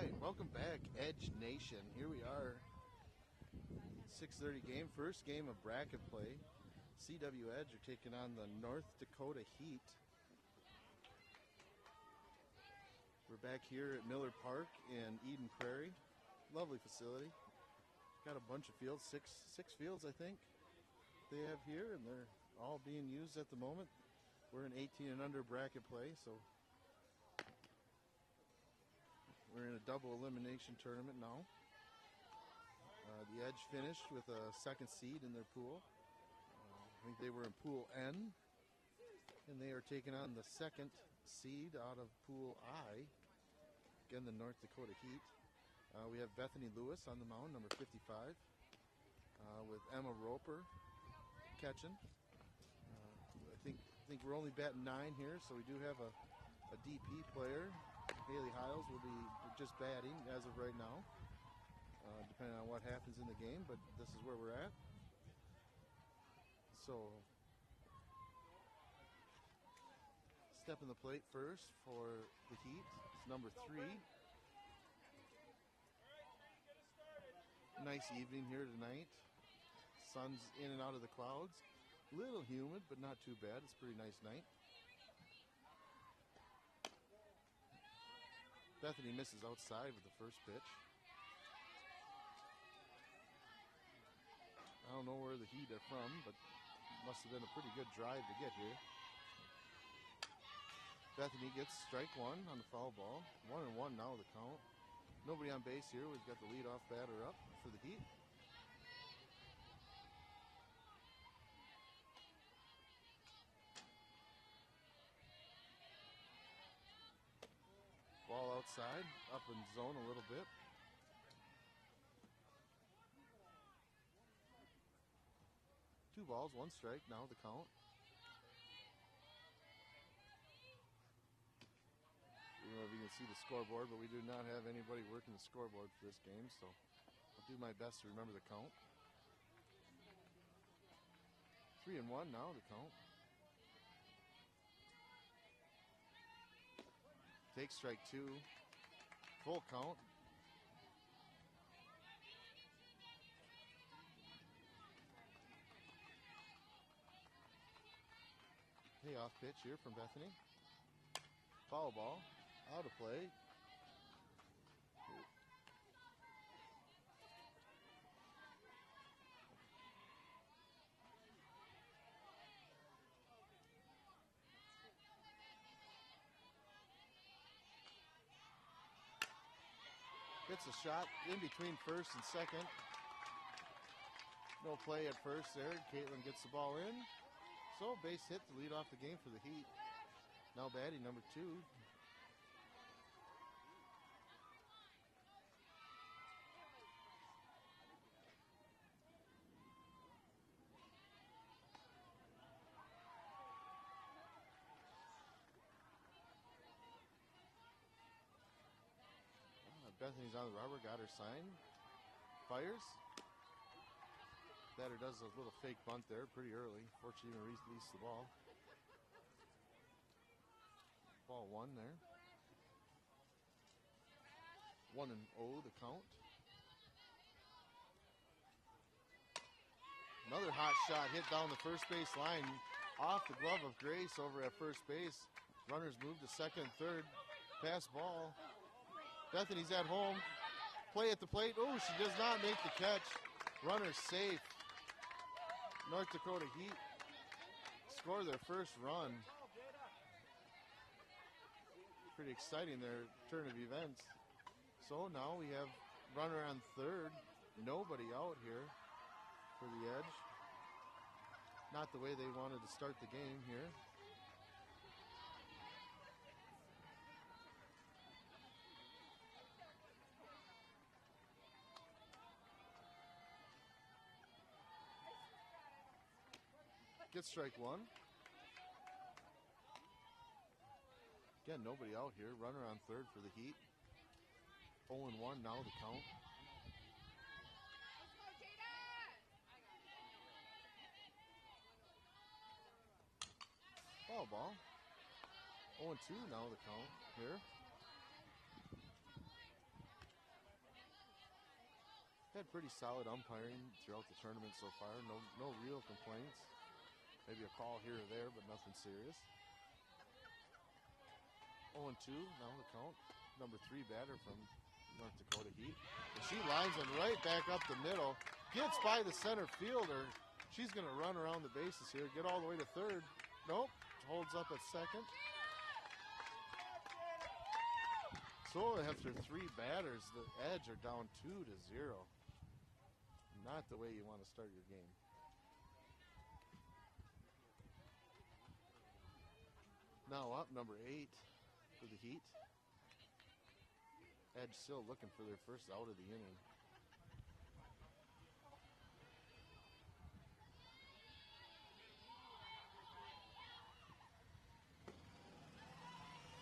right, welcome back, Edge Nation. Here we are, 6:30 game, first game of bracket play. CW Edge are taking on the North Dakota Heat. We're back here at Miller Park in Eden Prairie. Lovely facility. Got a bunch of fields, six fields I think they have here, and they're all being used at the moment. We're in 18 and under bracket play, so we're in a double elimination tournament now. The Edge finished with a second seed in their pool. I think they were in Pool N, and they are taking on the second seed out of Pool I, again the North Dakota Heat. We have Bethany Lewis on the mound, number 55, with Emma Roper catching. I think we're only batting 9 here, so we do have a DP player. Haley Hiles will be just batting as of right now, depending on what happens in the game, but this is where we're at. So, stepping the plate first for the Heat, it's number 3. Nice evening here tonight. Sun's in and out of the clouds. A little humid, but not too bad. It's a pretty nice night. Bethany misses outside with the first pitch. I don't know where the Heat are from, but must have been a pretty good drive to get here. Bethany gets strike 1 on the foul ball. 1-1 now the count. Nobody on base here. We've got the leadoff batter up for the Heat. Ball outside, up in zone a little bit. Two balls, 1 strike, now the count. I don't know if you can see the scoreboard, but we do not have anybody working the scoreboard for this game, so I'll do my best to remember the count. 3-1 now the count. Take strike 2, full count. Payoff pitch here from Bethany. Foul ball, out of play. Hits a shot in between first and second. No play at first there. Caitlin gets the ball in. So base hit to lead off the game for the Heat. Now batting number 2. Bethany's on the rubber, got her sign. Fires. Batter does a little fake bunt there pretty early. Fortunately, even released the ball. Ball 1 there. 1-0 the count. Another hot shot hit down the first base line off the glove of Grace over at first base. Runners move to second and third. Pass ball. Bethany's at home. Play at the plate. Oh, she does not make the catch. Runner safe. North Dakota Heat score their first run. Pretty exciting, their turn of events. So now we have runner on third. Nobody out here for the Edge. Not the way they wanted to start the game here. Gets strike 1. Again, nobody out here. Runner on third for the Heat. 0-1 now the count. Foul ball. 0-2 now the count here. Had pretty solid umpiring throughout the tournament so far. No real complaints. Maybe a call here or there, but nothing serious. 0-2, now the count. Number 3 batter from North Dakota Heat. And she lines them right back up the middle. Gets by the center fielder. She's going to run around the bases here, get all the way to third. Nope, holds up at second. So after 3 batters, the Edge are down 2-0. Not the way you want to start your game. Now up, number 8 for the Heat. Edge still looking for their first out of the inning.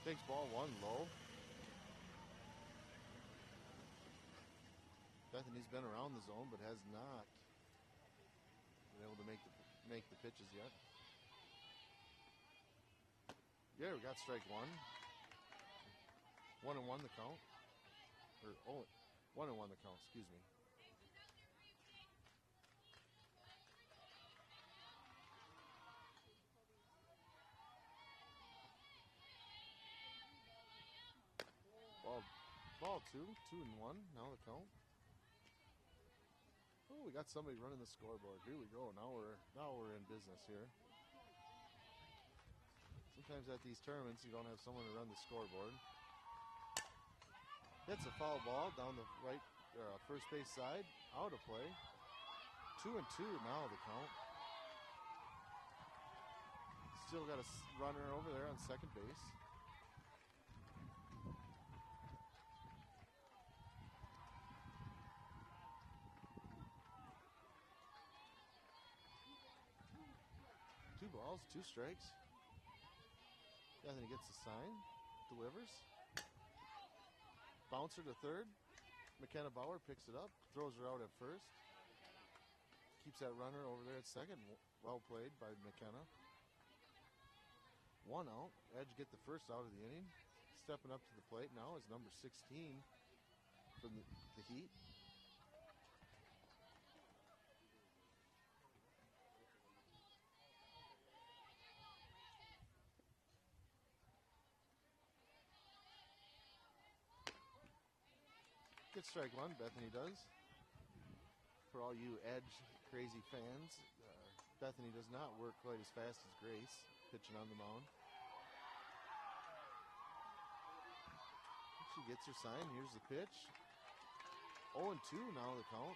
Takes ball 1 low. Bethany's been around the zone, but has not been able to make the pitches yet. Yeah, we got strike 1. 1-1 the count. Or 1-1 the count, excuse me. Ball 2, 2-1, now the count. Oh, we got somebody running the scoreboard. Here we go. Now we're in business here. Sometimes at these tournaments you don't have someone to run the scoreboard. Hits a foul ball down the right first base side, out of play. 2-2 now the count. Still got a runner over there on second base. Two balls, 2 strikes. Bethany gets the sign, delivers. Bouncer to third. McKenna Bauer picks it up, throws her out at first. Keeps that runner over there at second. Well played by McKenna. 1 out. Edge get the first out of the inning. Stepping up to the plate now is number 16 from the Heat. Gets strike 1, Bethany does. For all you Edge crazy fans, Bethany does not work quite as fast as Grace, pitching on the mound. She gets her sign, here's the pitch. 0-2 now the count.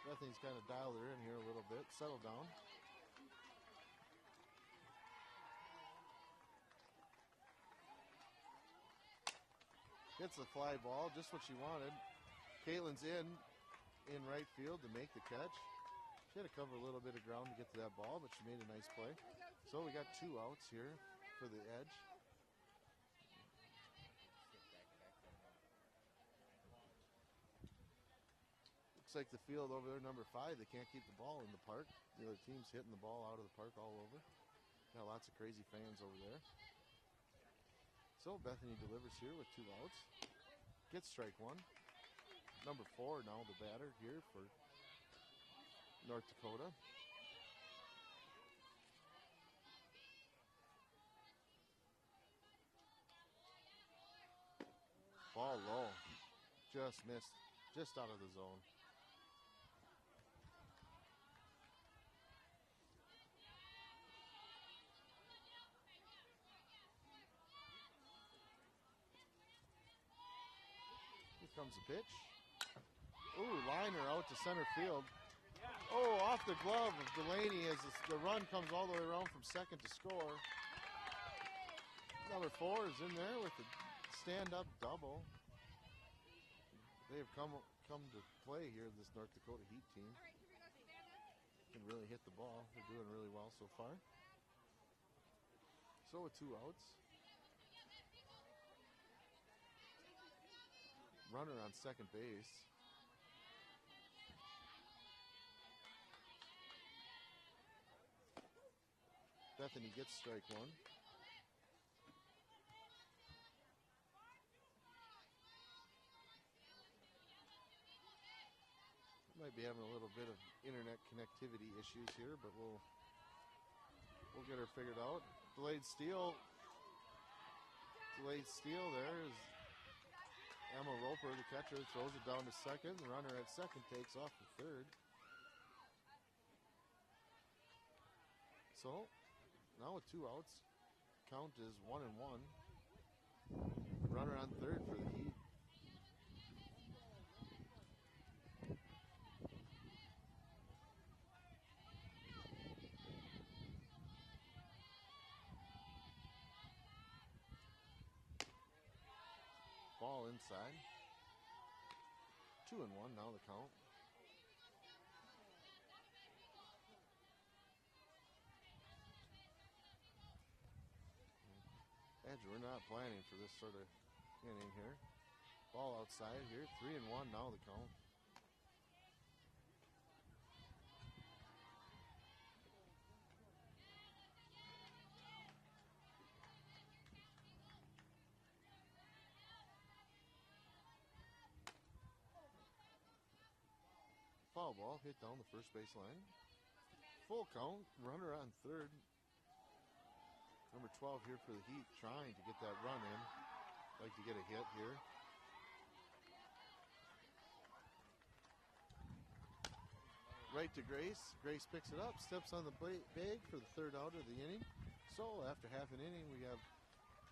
Bethany's kind of dialed her in here a little bit, settled down. Hits the fly ball, just what she wanted. Caitlin's in right field to make the catch. She had to cover a little bit of ground to get to that ball, but she made a nice play. So we got 2 outs here for the Edge. Looks like the field over there, number 5, they can't keep the ball in the park. The other team's hitting the ball out of the park all over. Got lots of crazy fans over there. So Bethany delivers here with 2 outs. Gets strike 1. Number 4 now the batter here for North Dakota. Ball low. Just missed. Just out of the zone. Comes the pitch. Ooh, liner out to center field. Oh, off the glove of Delaney as the run comes all the way around from second to score. Number 4 is in there with the stand-up double. They have come to play here, this North Dakota Heat team. Can really hit the ball. They're doing really well so far. So with 2 outs. Runner on second base. Bethany gets strike 1. Might be having a little bit of internet connectivity issues here, but we'll get her figured out. Delayed steal there is Emma Roper, the catcher, throws it down to second. The runner at second takes off to third. So now with 2 outs, count is 1-1. Runner on third for the Heat. Ball inside. 2-1 now the count. Edge, we're not planning for this sort of inning here. Ball outside here. 3-1 now the count. Foul ball hit down the first base line. Full count. Runner on third. Number 12 here for the Heat, trying to get that run in. Like to get a hit here. Right to Grace. Grace picks it up, steps on the bag for the third out of the inning. So after half an inning, we have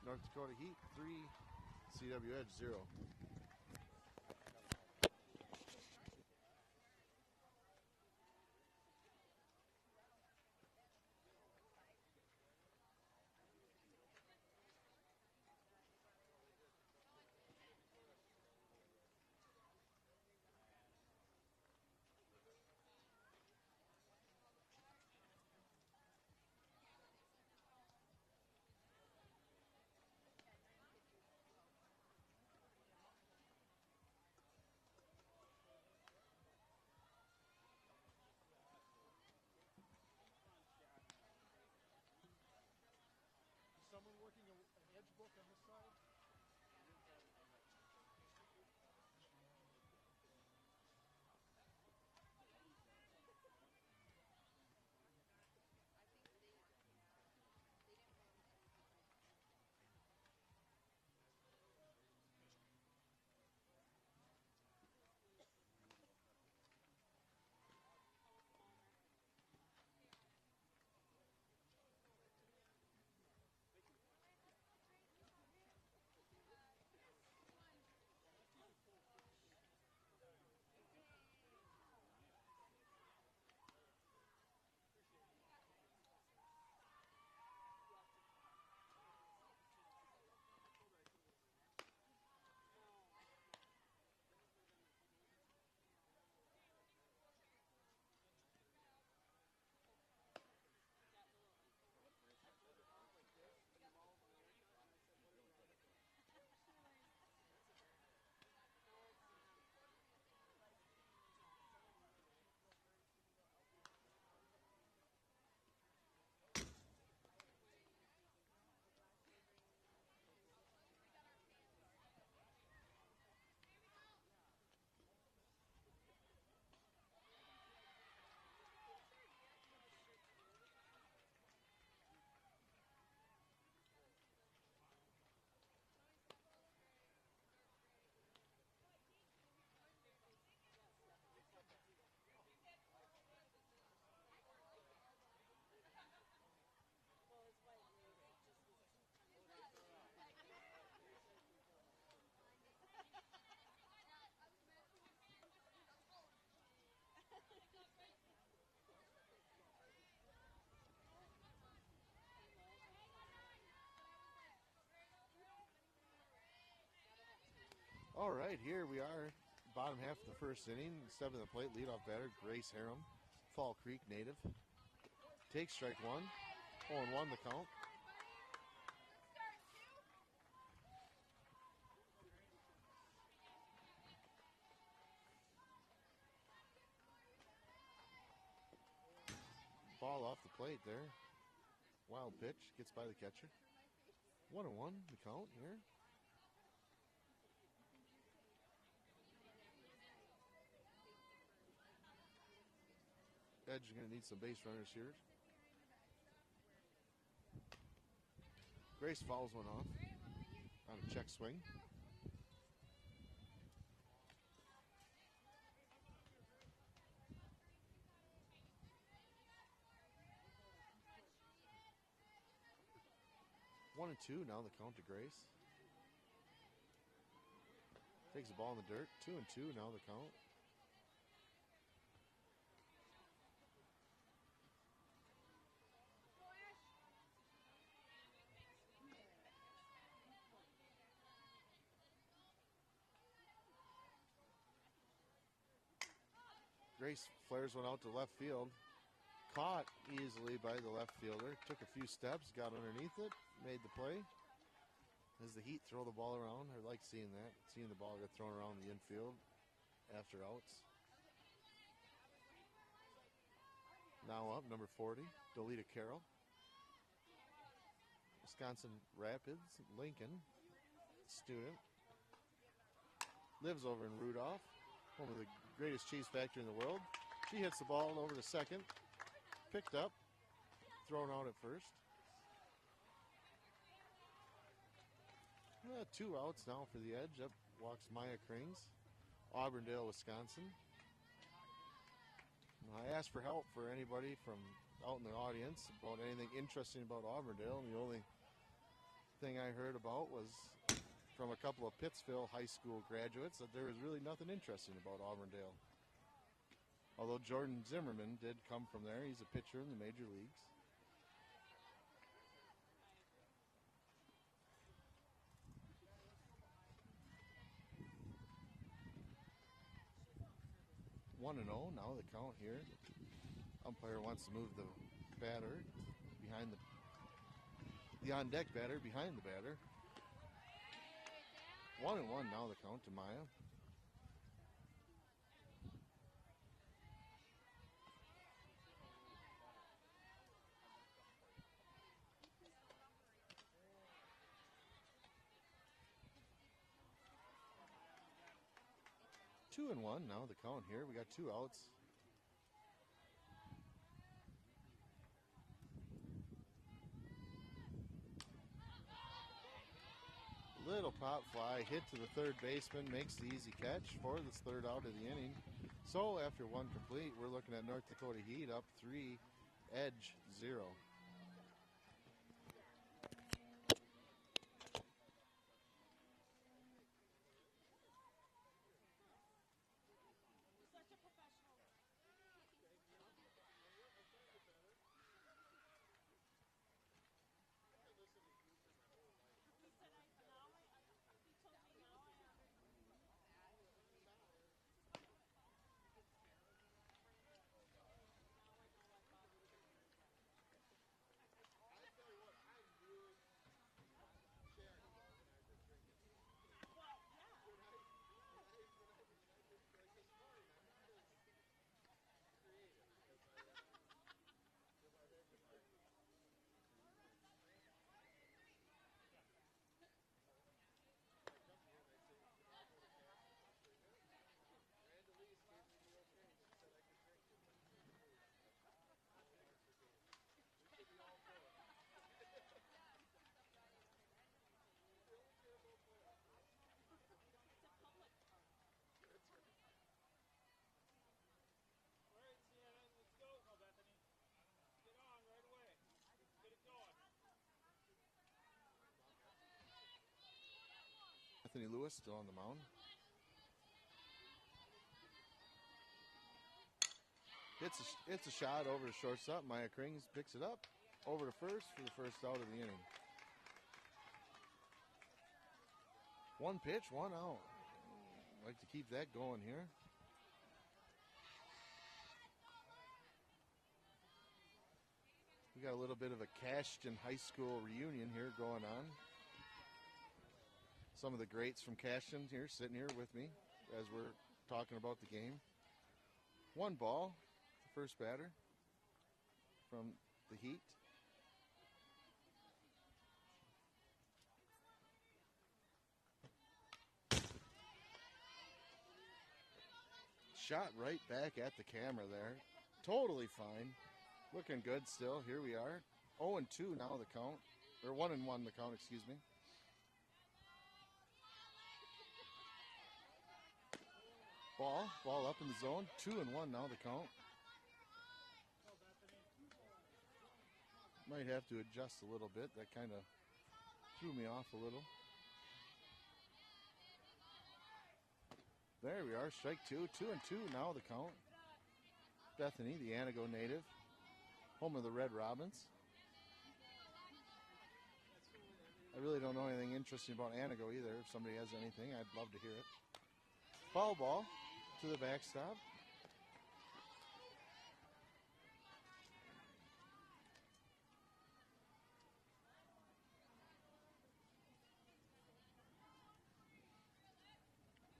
North Dakota Heat 3, CW Edge 0. All right, here we are, bottom half of the first inning. Stepping to the plate, leadoff batter, Grace Harem, Fall Creek native. Takes strike one, 0-1 the count. Ball off the plate there. Wild pitch, gets by the catcher. 1-1 the count here. Edge is going to need some base runners here. Grace fouls one off on a check swing. One and two, now the count to Grace. Takes the ball in the dirt. 2 and 2, now the count. Grace flares one out to left field. Caught easily by the left fielder. Took a few steps, got underneath it, made the play. As the Heat throw the ball around, I like seeing that. Seeing the ball get thrown around the infield after outs. Now up, number 40, Dolita Carroll. Wisconsin Rapids, Lincoln student. Lives over in Rudolph, home of the greatest cheese factory in the world. She hits the ball over to second. Picked up, thrown out at first. 2 outs now for the Edge. Up walks Maya Krings, Auburndale, Wisconsin. I asked for help for anybody from out in the audience about anything interesting about Auburndale, and the only thing I heard about was from a couple of Pittsville high school graduates that there was really nothing interesting about Auburndale. Although Jordan Zimmerman did come from there. He's a pitcher in the major leagues. One and 0, now the count here. Umpire wants to move the batter behind the on-deck batter behind the batter. 1 and 1, now the count to Maya. Two and 1, now the count here. We got 2 outs. Little pop fly, hit to the third baseman, makes the easy catch for this third out of the inning. So after 1 complete, we're looking at North Dakota Heat up 3, Edge 0. Anthony Lewis still on the mound. It's a shot over to shortstop. Maya Krings picks it up over to first for the first out of the inning. 1 pitch, 1 out. Like to keep that going here. We got a little bit of a Cashton High School reunion here going on. Some of the greats from Cashton here sitting here with me as we're talking about the game. 1 ball, the first batter from the Heat. Shot right back at the camera there. totally fine. Looking good still. Here we are. 0-2 now the count. Or 1-1 the count, excuse me. Ball up in the zone. 2-1 now the count. Might have to adjust a little bit. That kind of threw me off a little. There we are, strike two. 2-2 now the count. Bethany, the Anago native, home of the Red Robins. I really don't know anything interesting about Anago either. If somebody has anything, I'd love to hear it. Foul ball to the backstop.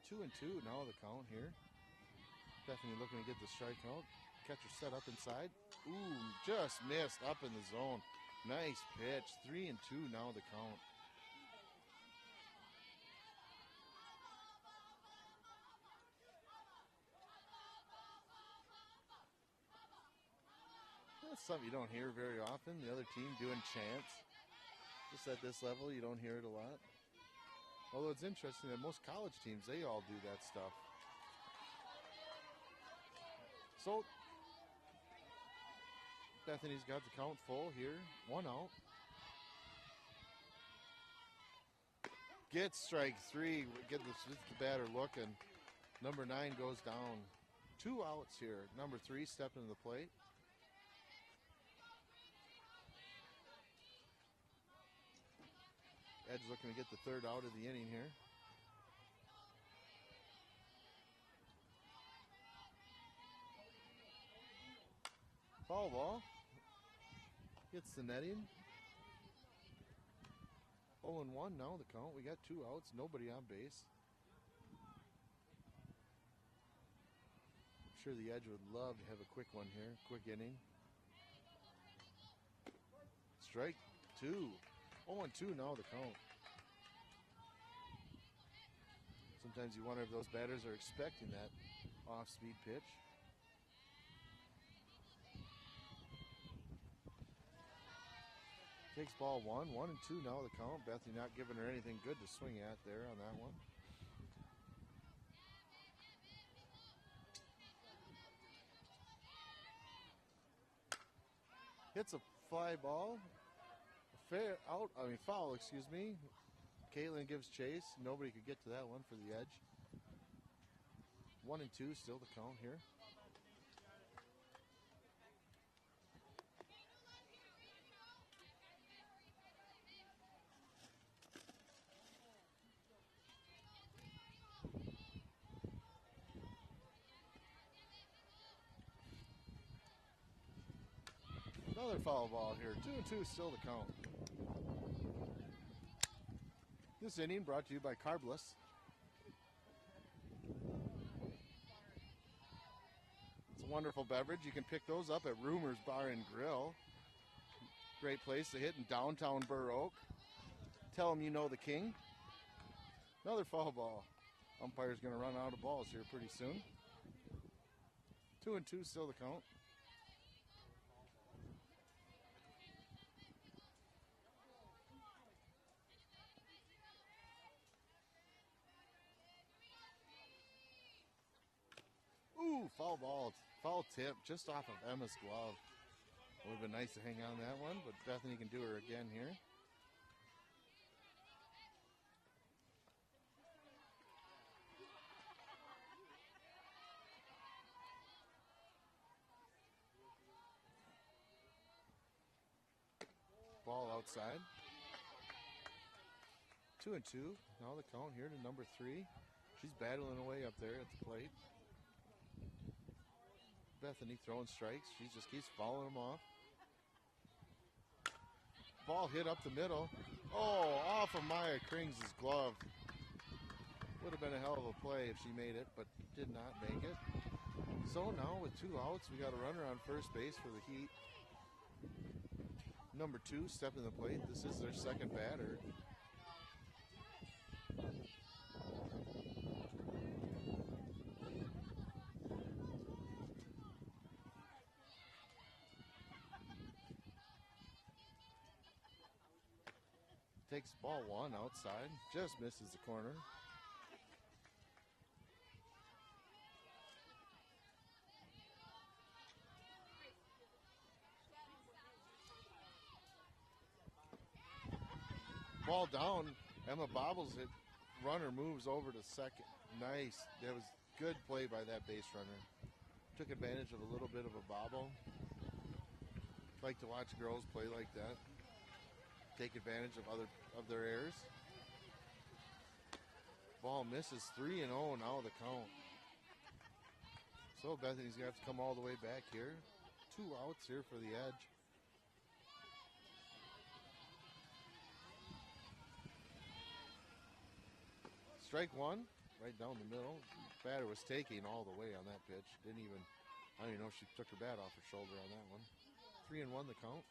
Two and two now the count here. Definitely looking to get the strikeout. Catcher set up inside. Ooh, just missed up in the zone. Nice pitch. 3-2 now the count. That's something you don't hear very often. The other team doing chants. Just at this level, you don't hear it a lot. Although it's interesting that most college teams, they all do that stuff. So, Bethany's got the count full here. 1 out. Gets strike 3. Get the batter looking. Number 9 goes down. 2 outs here. Number 3 stepping to the plate. Edge looking to get the 3rd out of the inning here. Foul ball. Gets the netting. 0-1 now the count. We got 2 outs. Nobody on base. I'm sure the Edge would love to have a quick one here. Quick inning. Strike 2. 0-2 now the count. Sometimes you wonder if those batters are expecting that off-speed pitch. Takes ball 1. 1-2 now the count. Bethany not giving her anything good to swing at there on that one. Hits a fly ball. Foul, excuse me. Caitlin gives chase. Nobody could get to that one for the Edge. 1-2 still the count here. Another foul ball here. 2-2 still to count. This inning brought to you by Carbless. It's a wonderful beverage. You can pick those up at Rumors Bar and Grill. Great place to hit in downtown Burr Oak. Tell them you know the king. Another foul ball. Umpire's going to run out of balls here pretty soon. 2-2 still the count. Ooh, foul ball. Foul tip just off of Emma's glove. It would have been nice to hang on that one, but Bethany can do her again here. Ball outside. 2-2. Now the count here to number 3. She's battling away up there at the plate. Bethany throwing strikes. She just keeps following them off. Ball hit up the middle. Oh, off of Maya Krings' glove. Would have been a hell of a play if she made it, but did not make it. So now with 2 outs, we got a runner on first base for the Heat. Number 2 stepping to the plate. This is their second batter. takes ball one outside, just misses the corner. Ball down, Emma bobbles it, runner moves over to second. Nice, that was good play by that base runner. Took advantage of a little bit of a bobble. Like to watch girls play like that. Take advantage of their errors. Ball misses 3-0 now the count. So Bethany's gonna have to come all the way back here. 2 outs here for the Edge. Strike one, right down the middle. Batter was taking all the way on that pitch. I don't even know if she took her bat off her shoulder on that one. 3-1 the count.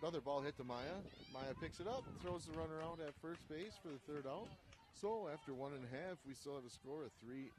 Another ball hit to Maya. Maya picks it up, throws the runner out at first base for the 3rd out. So after 1 1/2, we still have a score of 3-0.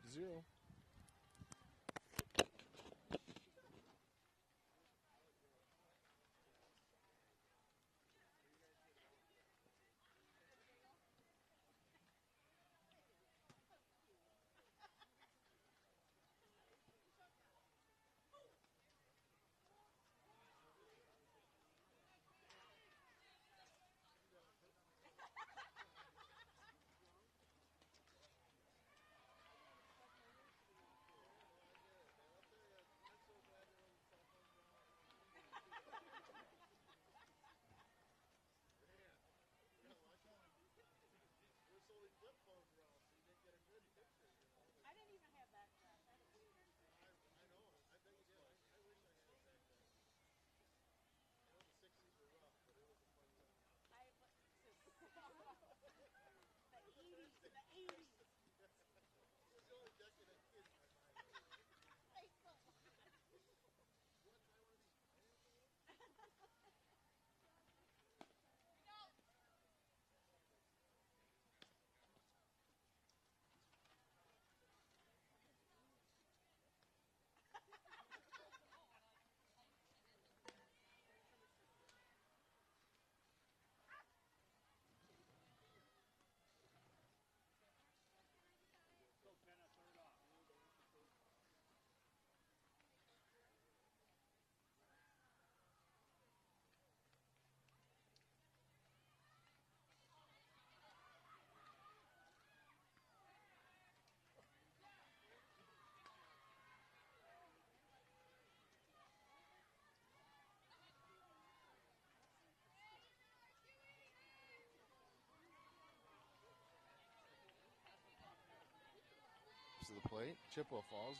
To the plate, Chippewa Falls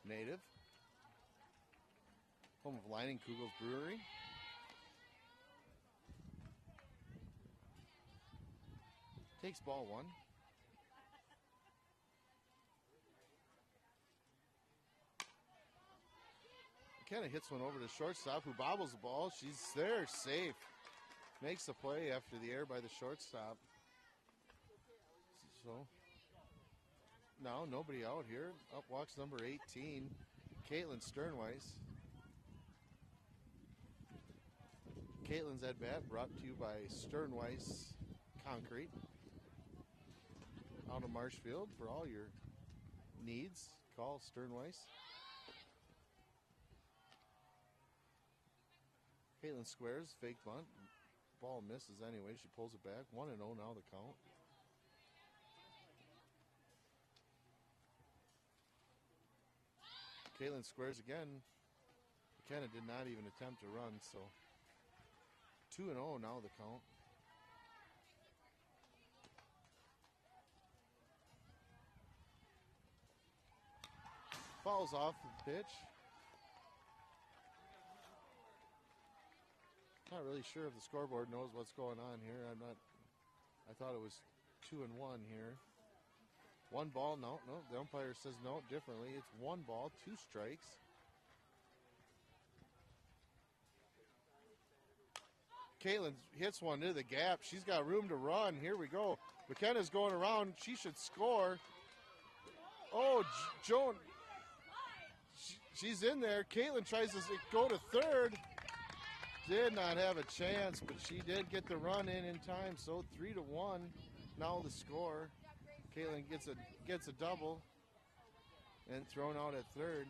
native, home of Lining Kugel's Brewery. Takes ball one. McKenna hits one over to shortstop, who bobbles the ball. She's there, safe. Makes the play after the error by the shortstop. So now nobody out here. Up walks number 18, Caitlin Sternweiss. Caitlin's at bat brought to you by Sternweiss Concrete out of Marshfield. For all your needs, call Sternweiss. Caitlin squares, fake bunt. Ball misses anyway. She pulls it back. 1-0 now the count. Caitlin squares again. McKenna did not even attempt to run, so 2-0 now the count. Fouls off the pitch. Not really sure if the scoreboard knows what's going on here. I thought it was 2-1 here. 1 ball, no, the umpire says no, differently. It's 1 ball, 2 strikes. Caitlin hits one into the gap. She's got room to run. Here we go. McKenna's going around. She should score. Oh, Joan She's in there. Caitlin tries to go to third. Did not have a chance, but she did get the run in time. So 3-1. Now the score. Caitlin gets a double and thrown out at third.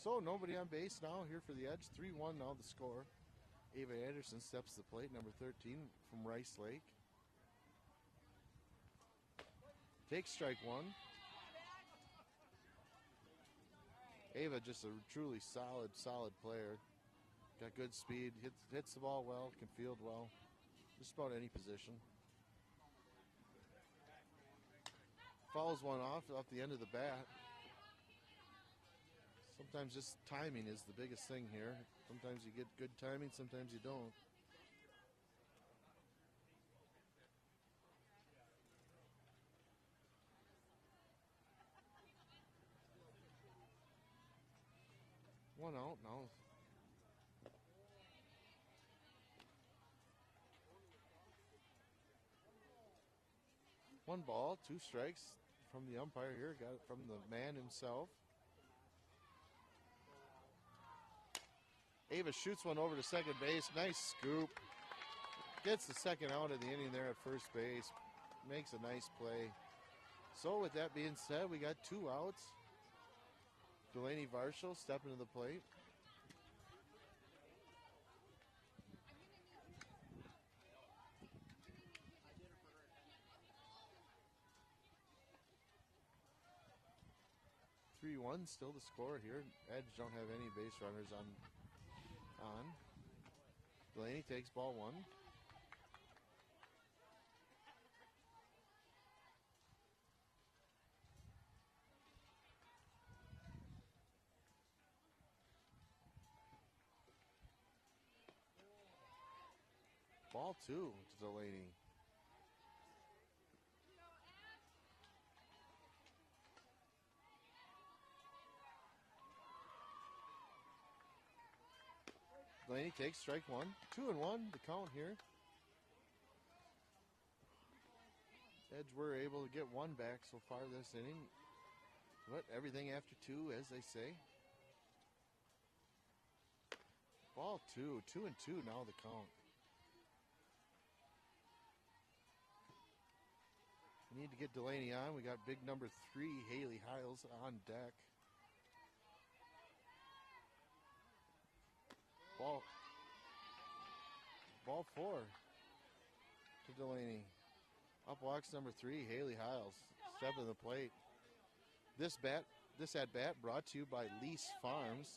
So nobody on base now here for the Edge. 3-1 now the score. Ava Anderson steps to the plate, number 13 from Rice Lake. Takes strike one. Ava just a truly solid player. Got good speed, hits the ball well, can field well. Just about any position. Fouls one off the end of the bat. Sometimes just timing is the biggest thing here. Sometimes you get good timing, sometimes you don't. One out now. One ball, 2 strikes from the umpire here. Got it from the man himself. Ava shoots one over to second base. Nice scoop. Gets the second out of the inning there at first base. Makes a nice play. So with that being said, we got 2 outs. Delaney Varshall stepping to the plate. Still the score here. Edge don't have any base runners on. Delaney takes ball 1. Ball 2 to Delaney. Delaney takes strike 1. 2-1 the count here. Edge were able to get 1 back so far this inning. But everything after 2, as they say. Ball 2. 2-2 now the count. We need to get Delaney on. We got big number 3, Haley Hiles, on deck. Ball 4 to Delaney. Up walks number 3, Haley Hiles. Step to the plate. This at bat brought to you by Lease Farms.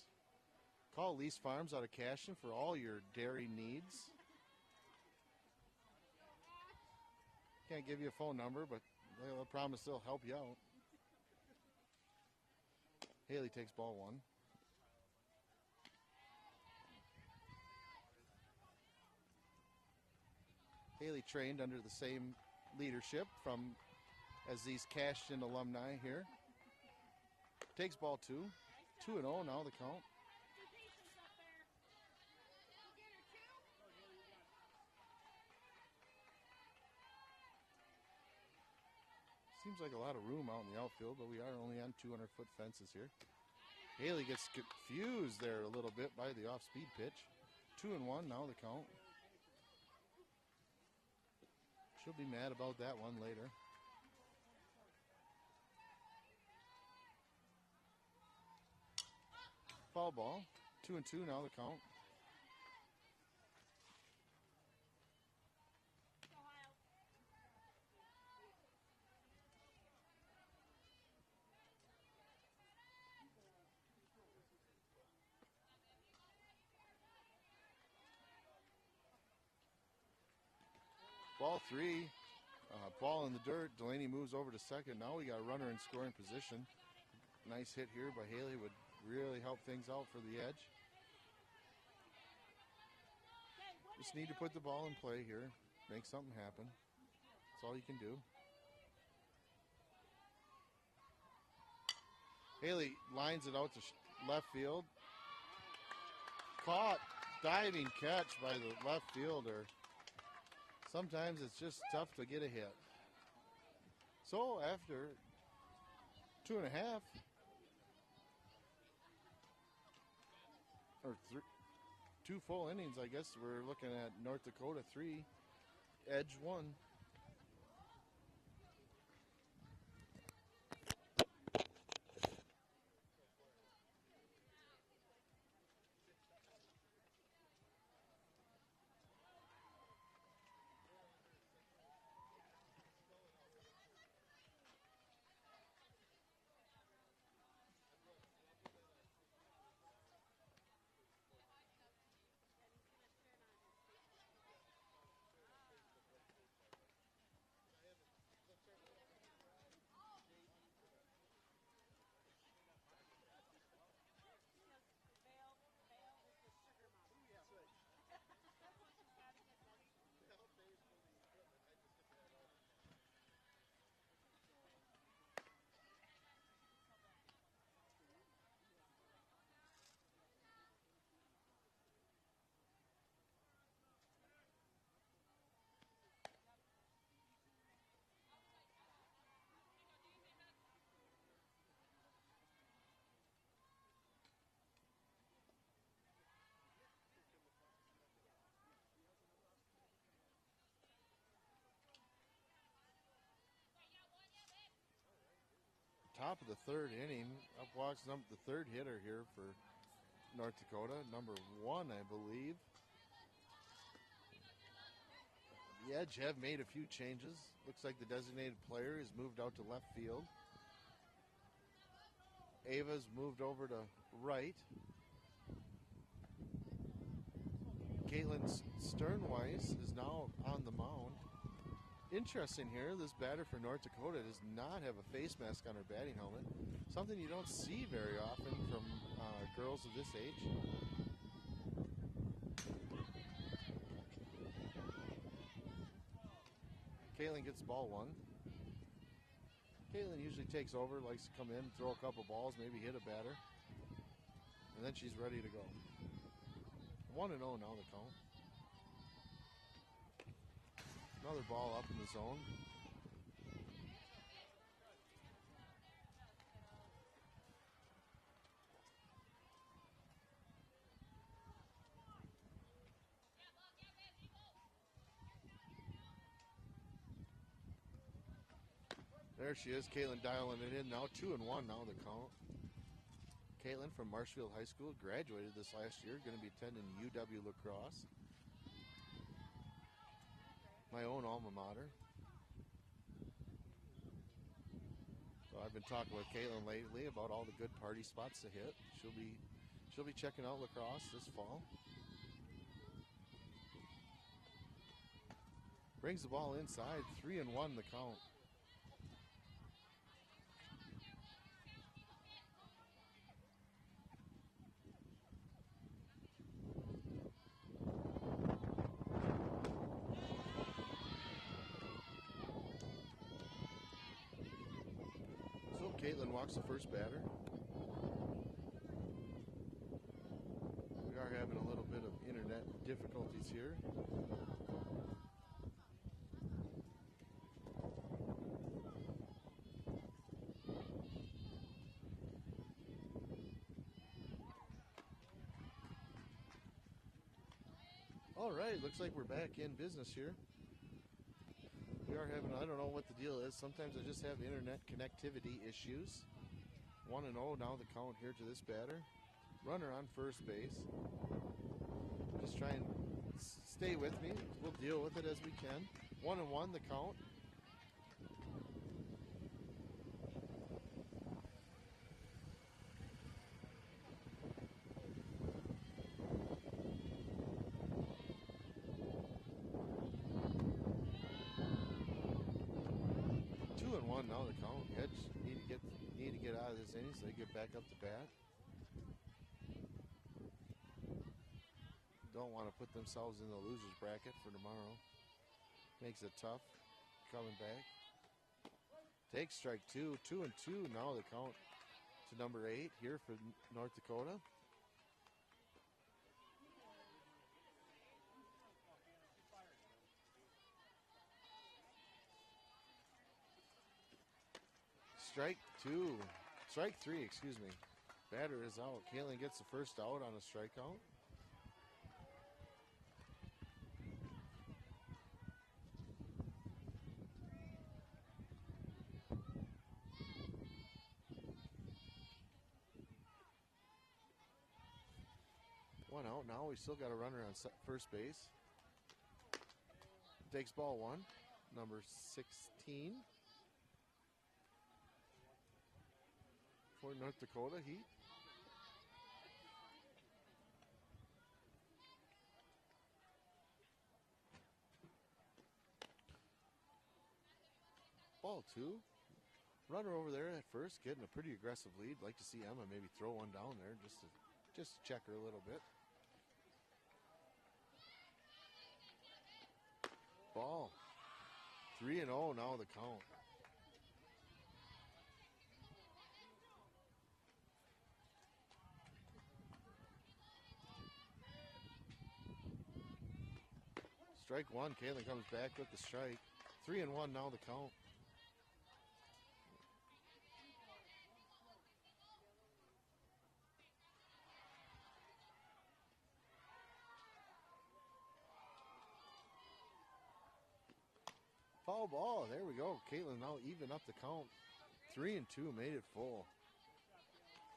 Call Lease Farms out of Cashion for all your dairy needs. Can't give you a phone number, but they'll promise they'll help you out. Haley takes ball 1. Haley trained under the same leadership as these Cashion alumni here. Takes ball 2. 2-0 now the count. Seems like a lot of room out in the outfield, but we are only on 200-foot fences here. Haley gets confused there a little bit by the off-speed pitch. 2-1 now the count. She'll be mad about that one later. Foul ball. 2-2 now the count. Ball 3, ball in the dirt. Delaney moves over to second. Now we got a runner in scoring position. Nice hit here by Haley would really help things out for the Edge. Just need to put the ball in play here. Make something happen. That's all you can do. Haley lines it out to left field. Caught. Diving catch by the left fielder. sometimes it's just tough to get a hit. So after 2.5 or 2 full innings, I guess we're looking at North Dakota 3, Edge 1. Top of the 3rd inning, up walks the 3rd hitter here for North Dakota, number 1, I believe. The Edge have made a few changes. Looks like the designated player has moved out to left field. Ava's moved over to right. Caitlin Sternweiss is now on the mound. Interesting here, this batter for North Dakota does not have a face mask on her batting helmet. Something you don't see very often from girls of this age. Caitlin gets ball 1. Caitlin usually takes over, likes to come in, throw a couple balls, maybe hit a batter. And then she's ready to go. 1-0 now the count. Another ball up in the zone. There she is, Caitlin dialing it in now. 2-1 now the count. Caitlin from Marshfield High School, graduated this last year, going to be attending UW La Crosse. My own alma mater. So I've been talking with Caitlin lately about all the good party spots to hit. She'll be checking out La Crosse this fall. Brings the ball inside, 3-1 the count. Caitlin walks the first batter. We are having a little bit of internet difficulties here. All right, looks like we're back in business here. We are having, I don't know what the deal is. Sometimes I just have internet connectivity issues. 1-0 now the count here to this batter. Runner on first base. Just try and stay with me. We'll deal with it as we can. 1-1 the count. Now the count. Edge need to get out of this inning so they get back up to bat. Don't want to put themselves in the loser's bracket for tomorrow. Makes it tough coming back. Takes strike 2. 2-2 now the count to number 8 here for North Dakota. Strike two. Strike three, excuse me. Batter is out. Caitlin gets the first out on a strikeout. One out. Now we still got a runner on first base. Takes ball one. Number 16 for North Dakota Heat. Ball two. Runner over there at first, getting a pretty aggressive lead. Like to see Emma maybe throw one down there just to check her a little bit. Ball. 3-0 now the count. Strike one. Caitlin comes back with the strike. 3-1 now the count. Foul ball. There we go. Caitlin now even up the count. 3-2 made it full.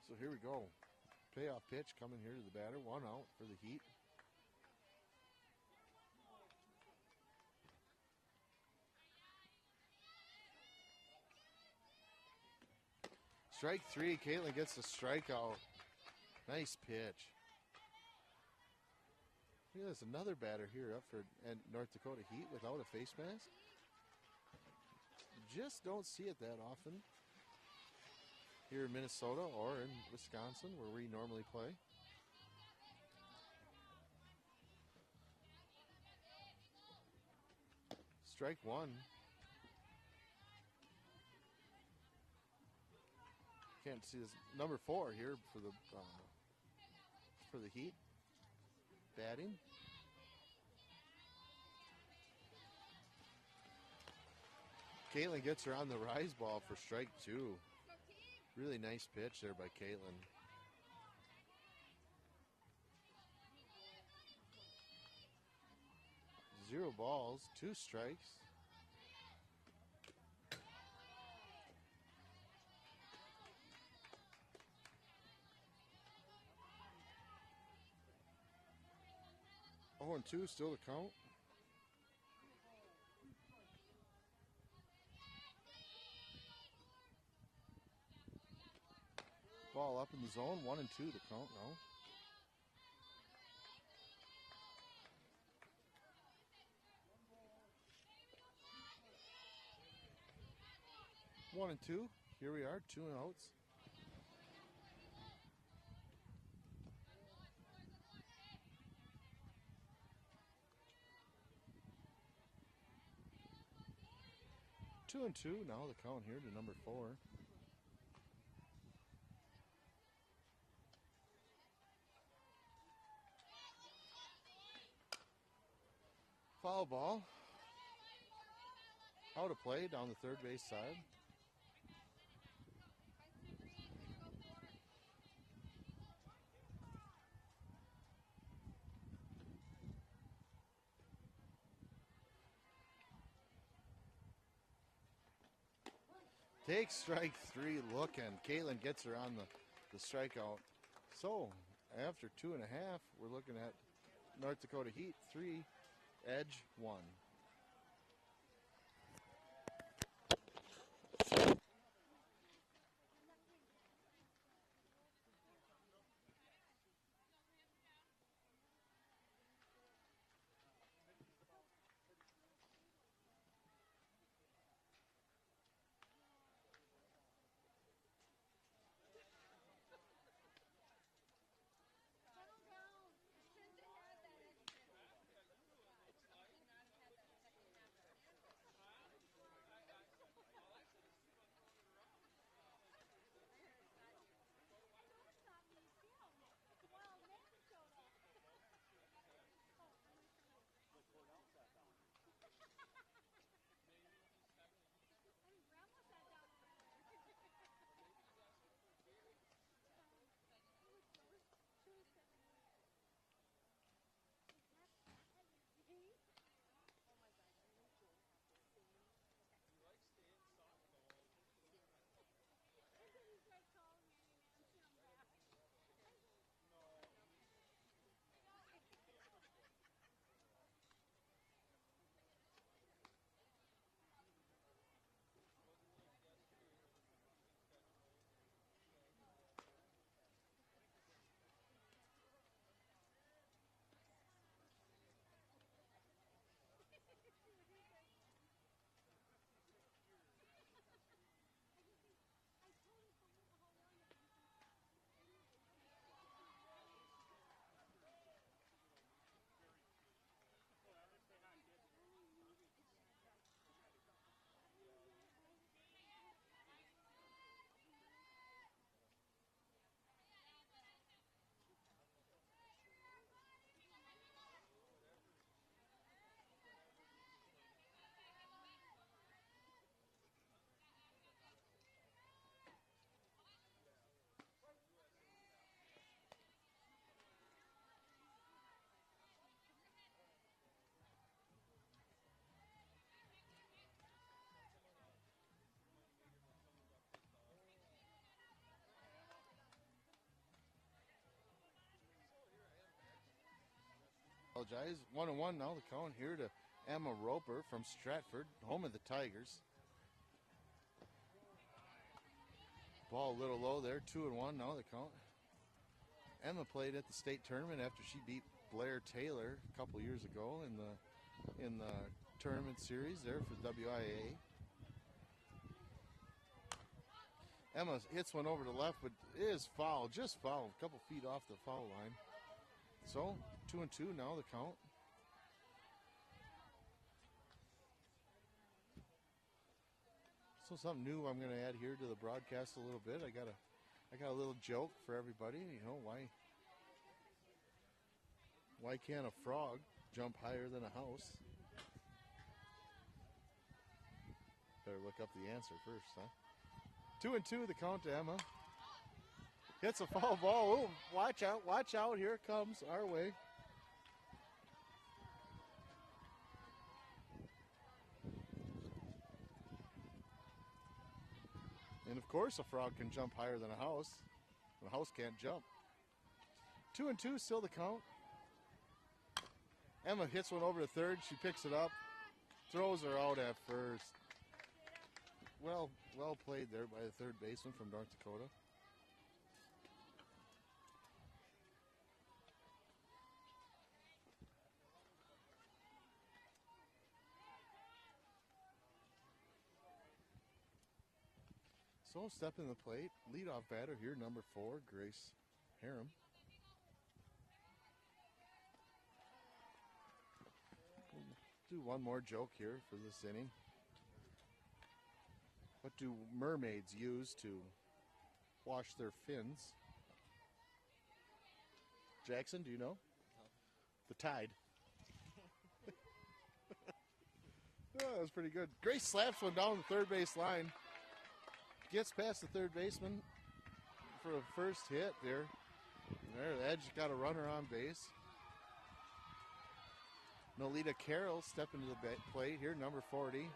So here we go. Payoff pitch coming here to the batter. One out for the Heat. Strike three. Caitlin gets the strikeout. Nice pitch. Yeah, there's another batter here up for North Dakota Heat without a face mask. Just don't see it that often here in Minnesota or in Wisconsin where we normally play. Strike one. Can't see this. Number 4 here for the Heat. Batting. Caitlin gets her on the rise ball for strike two. Really nice pitch there by Caitlin. Zero balls, 2 strikes. Oh, and 2 still to count. Ball up in the zone, 1 and 2 to count now. One and two. Here we are, 2 outs. Two and 2. Now the count here to number 4. Foul ball. Out of play down the third base side. Takes strike 3 looking. Caitlin gets her on the strikeout. So after 2.5, we're looking at North Dakota Heat 3, Edge 1. Apologize. 1-1 now the count here to Emma Roper from Stratford, home of the Tigers. Ball a little low there. 2-1 now the count. Emma played at the state tournament after she beat Blair Taylor a couple years ago in the tournament series there for WIA. Emma hits one over to the left, but is fouled, just fouled, a couple feet off the foul line. So 2-2 now the count. So something new I'm going to add here to the broadcast a little bit. I got a little joke for everybody. You know, why can't a frog jump higher than a house? Better look up the answer first, huh? 2-2 the count to Emma. Hits a foul ball. Oh, watch out, here it comes our way. And of course a frog can jump higher than a house. A house can't jump. 2-2 still the count. Emma hits one over to third. She picks it up. Throws her out at first. Well played there by the third baseman from North Dakota. So stepping the plate, leadoff batter here, number 4, Grace Harum. Do one more joke here for this inning. What do mermaids use to wash their fins? Jackson, do you know? No. The tide. Oh, that was pretty good. Grace slaps one down the third base line. Gets past the third baseman for a first hit there. There, the Edge got a runner on base. Nolita Carroll stepping to the plate here, number 40.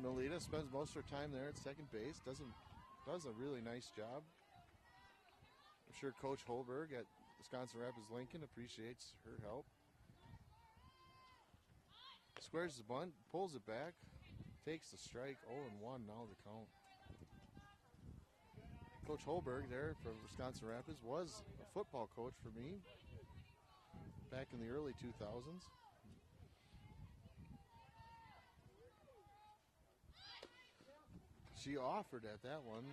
Nolita spends most of her time there at second base. Does a really nice job. I'm sure Coach Holberg at Wisconsin Rapids Lincoln appreciates her help. Squares the bunt, pulls it back, takes the strike. 0-1 now the count. Coach Holberg there from Wisconsin Rapids was a football coach for me back in the early 2000s. She offered at that one.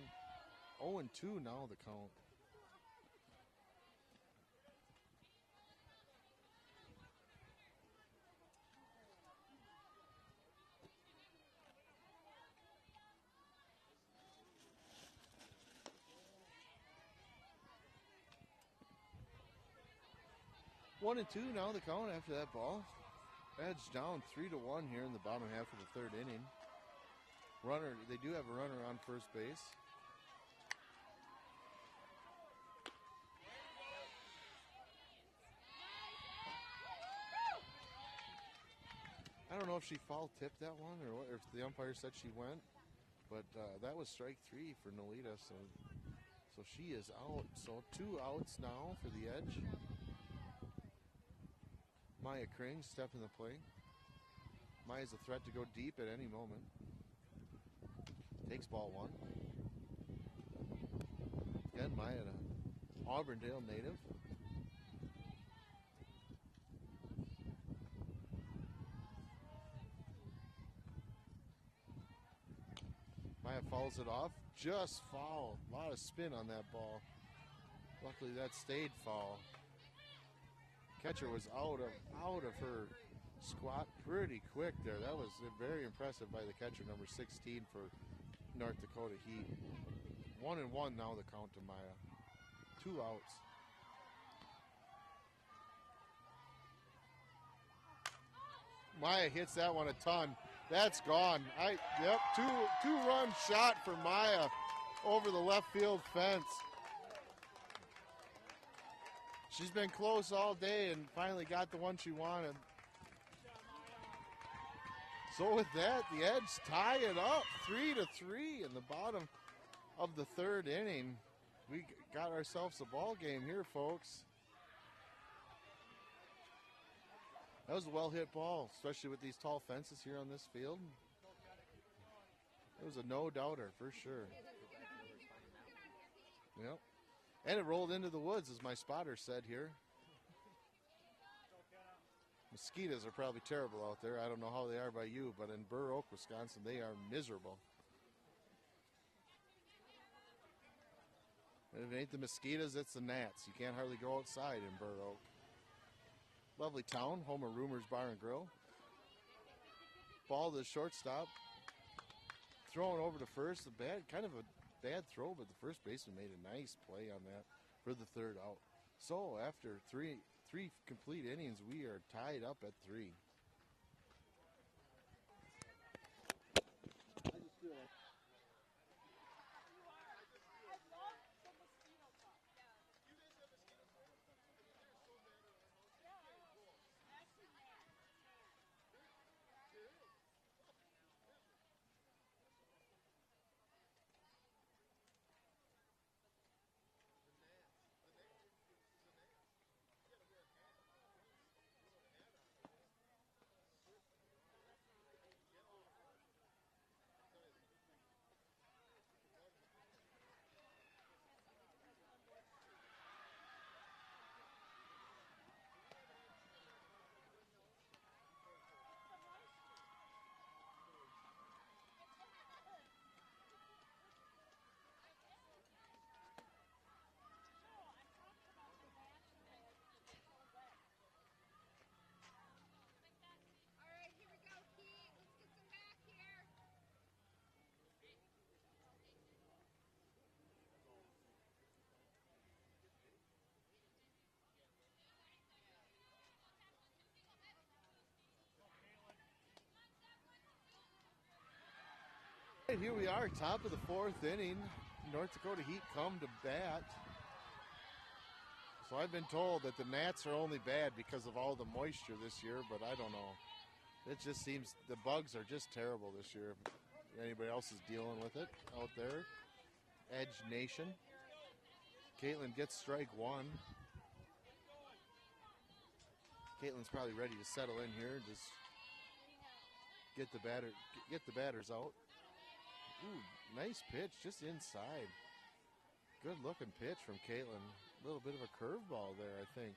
0-2 now the count. One and 2 now the count after that ball. Edge down 3-1 here in the bottom half of the third inning. Runner, they do have a runner on first base. I don't know if she foul tipped that one or what, if the umpire said she went, but that was strike 3 for Nolita, so she is out. So 2 outs now for the Edge. Maya Kring stepping the plate. Maya's a threat to go deep at any moment. Takes ball 1. Again, Maya, an Auburndale native. Maya fouls it off. Just foul. A lot of spin on that ball. Luckily that stayed foul. Catcher was out of her squat pretty quick there. That was very impressive by the catcher, number 16 for North Dakota Heat. 1-1 now the count to Maya. 2 outs. Maya hits that one a ton. That's gone. Yep, two-run shot for Maya over the left field fence. She's been close all day and finally got the one she wanted. So with that, the Edge tie it up 3-3 in the bottom of the third inning. We got ourselves a ball game here, folks. That was a well-hit ball, especially with these tall fences here on this field. It was a no-doubter for sure. Yep. And it rolled into the woods, as my spotter said here. Mosquitoes are probably terrible out there. I don't know how they are by you, but in Burr Oak, Wisconsin, they are miserable. And if it ain't the mosquitoes, it's the gnats. You can't hardly go outside in Burr Oak. Lovely town, home of Rumors Bar and Grill. Ball to the shortstop. Throwing over to first. Kind of a bad throw, but the first baseman made a nice play on that for the third out. So after three complete innings, we are tied up at 3. And here we are, top of the 4th inning. North Dakota Heat come to bat. So I've been told that the gnats are only bad because of all the moisture this year, but I don't know. It just seems the bugs are just terrible this year. If anybody else is dealing with it out there. Edge Nation. Caitlin gets strike 1. Caitlin's probably ready to settle in here and just get the batters out. Ooh, nice pitch just inside. Good looking pitch from Caitlin. A little bit of a curveball there, I think.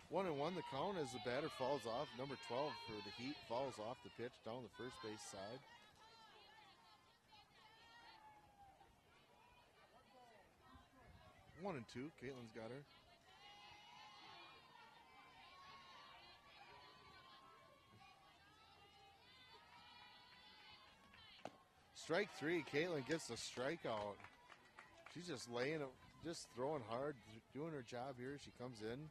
One and one the count as the batter falls off. Number 12 for the Heat falls off the pitch down the first base side. One and two. Caitlin's got her. Strike 3. Caitlin gets the strikeout. She's just laying it, just throwing hard, doing her job here. She comes in.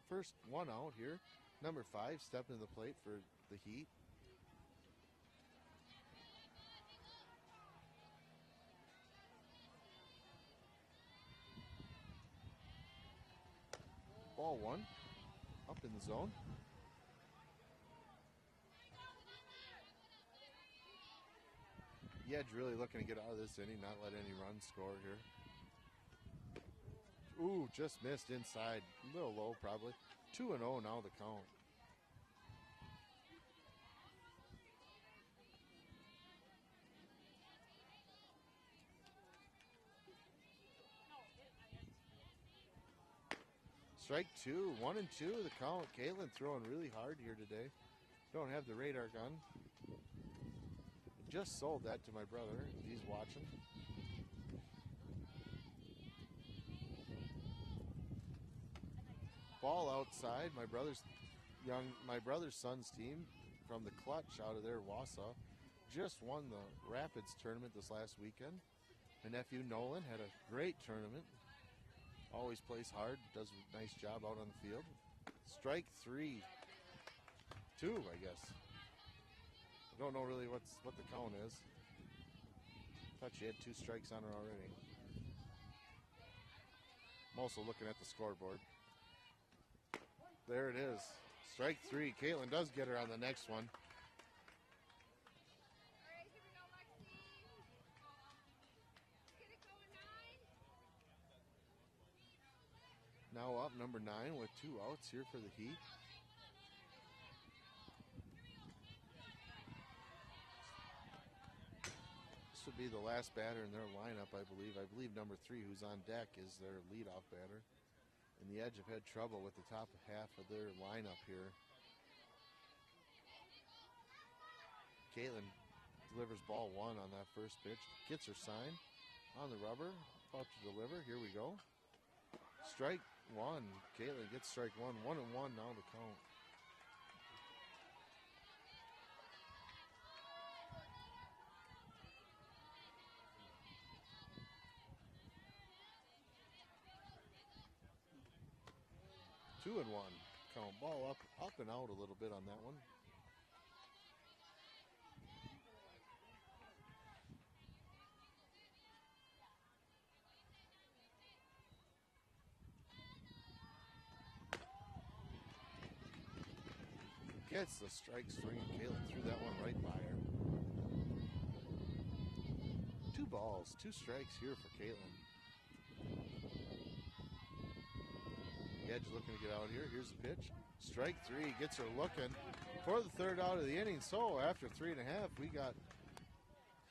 First one out here. Number 5 stepping to the plate for the Heat. Ball 1. Up in the zone. Edge really looking to get out of this inning, not let any runs score here. Ooh, just missed inside. A little low probably. 2-0 now the count. Strike 2, 1 and 2 the count. Caitlin throwing really hard here today. Don't have the radar gun. Just sold that to my brother. He's watching. Ball outside. My brother's son's team from the Clutch out of there, Wausau, just won the Rapids tournament this last weekend. My nephew Nolan had a great tournament. Always plays hard, does a nice job out on the field. Strike 3. 2, I guess. I don't know really what the count is. Thought she had 2 strikes on her already. I'm also looking at the scoreboard. There it is. Strike 3. Caitlin does get her on the next one. Now up number 9 with 2 outs here for the Heat. This would be the last batter in their lineup, I believe. I believe number 3, who's on deck, is their leadoff batter. And the Edge have had trouble with the top half of their lineup here. Caitlin delivers ball 1 on that first pitch. Gets her sign on the rubber. About to deliver. Here we go. Strike 1. Caitlin gets strike 1. 1-1 now to count. Two and 1 count. Ball up and out a little bit on that one. Gets the strike swing, and Caitlin threw that one right by her. 2 balls, 2 strikes here for Caitlin. The Edge looking to get out here. Here's the pitch. Strike 3 gets her looking for the 3rd out of the inning. So after 3.5, we got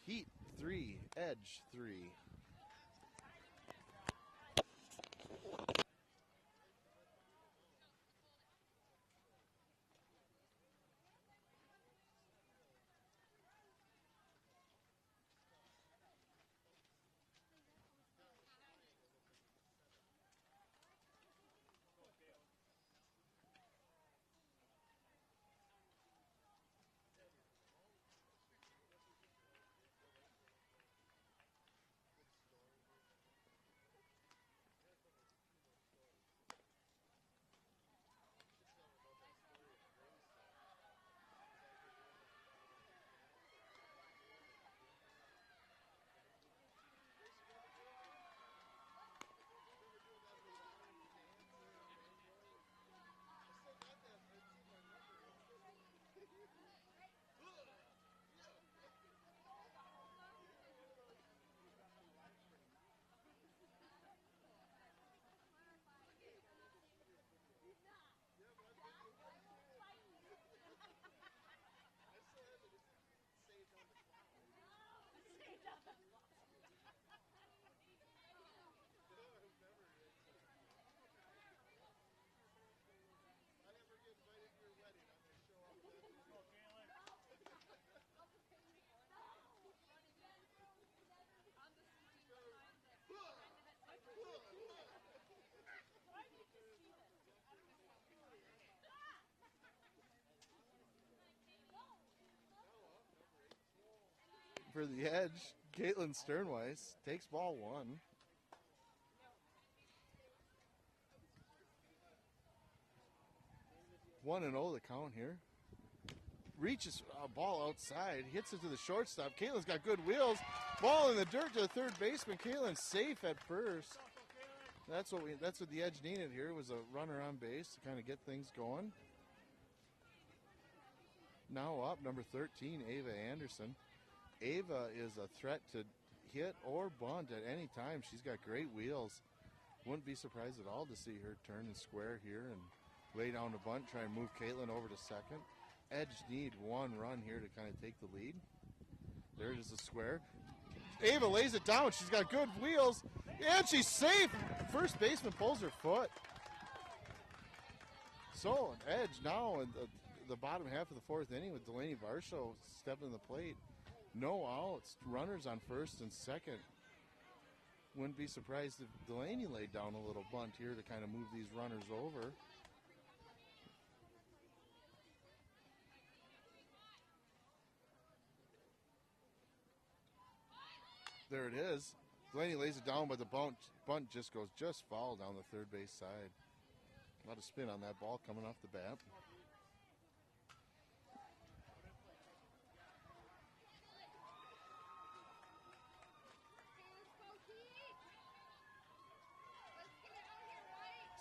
Heat 3, Edge 3. For the Edge, Caitlin Sternweiss takes ball 1. One and 0 the count here. Reaches a ball outside, hits it to the shortstop. Caitlin's got good wheels. Ball in the dirt to the 3rd baseman. Caitlin's safe at first. That's what the Edge needed here, was a runner on base to kind of get things going. Now up, number 13, Ava Anderson. Ava is a threat to hit or bunt at any time. She's got great wheels. Wouldn't be surprised at all to see her turn and square here and lay down the bunt, try and move Caitlin over to second. Edge need 1 run here to kind of take the lead. There it is, a square. Ava lays it down. She's got good wheels, and she's safe. First baseman pulls her foot. So Edge now in the bottom half of the 4th inning with Delaney Varsho stepping to the plate. No outs, runners on first and second. Wouldn't be surprised if Delaney laid down a little bunt here to kind of move these runners over. There it is. Delaney lays it down, but the bunt just goes foul down the 3rd base side. A lot of spin on that ball coming off the bat.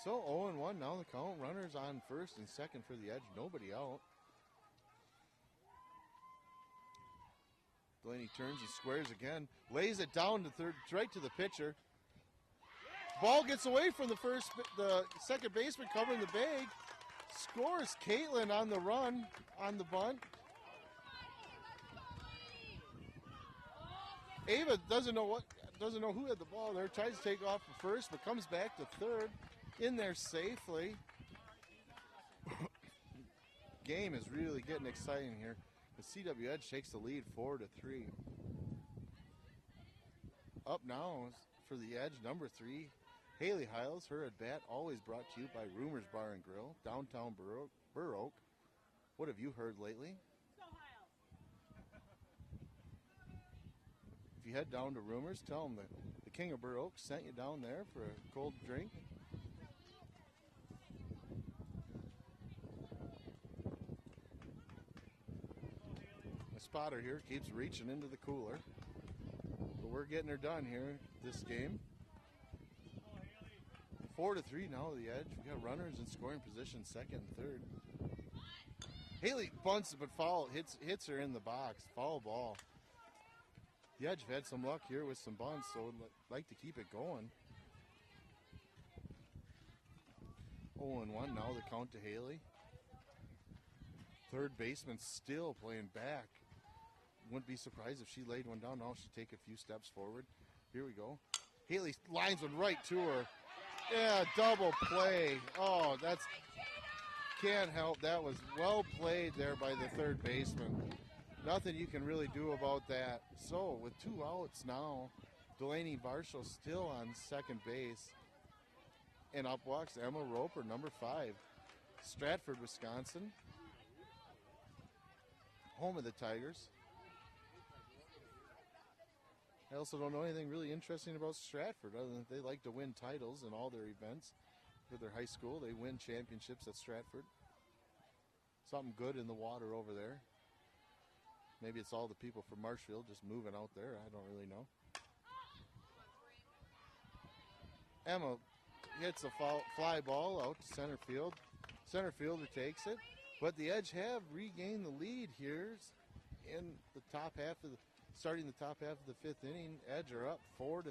So 0-1 now the count. Runners on first and second for the Edge. Nobody out. Delaney turns and squares again. Lays it down to third, right to the pitcher. Ball gets away from the second baseman covering the bag. Scores Caitlin on the run, on the bunt. Ava doesn't know who had the ball there. Tries to take off for first, but comes back to third. In there safely. Game is really getting exciting here. The CW Edge takes the lead 4-3. Up now for the Edge, number 3, Haley Hiles. Her at bat always brought to you by Rumors Bar and Grill, downtown Burr Oak. What have you heard lately? If you head down to Rumors, tell them that the King of Burr Oak sent you down there for a cold drink. The spotter here keeps reaching into the cooler. But we're getting her done here this game. 4-3 now to the Edge. We got runners in scoring position, second and third. Haley bunts but foul, hits her in the box. Foul ball. The Edge have had some luck here with some bunts, so would like to keep it going. 0-1 now the count to Haley. Third baseman still playing back. Wouldn't be surprised if she laid one down. Now she'd take a few steps forward. Here we go. Haley lines one right to her. Yeah, double play. Oh, that's can't help. That was well played there by the third baseman. Nothing you can really do about that. So with 2 outs now, Delaney Barshall still on second base. And up walks Emma Roper, number 5. Stratford, Wisconsin. Home of the Tigers. I also don't know anything really interesting about Stratford other than they like to win titles in all their events. For their high school, they win championships at Stratford. Something good in the water over there. Maybe it's all the people from Marshfield just moving out there. I don't really know. Emma hits a fly ball out to center field. Center fielder takes it. But the Edge have regained the lead here in the top half of the, starting the top half of the 5th inning. Edge are up 4-3.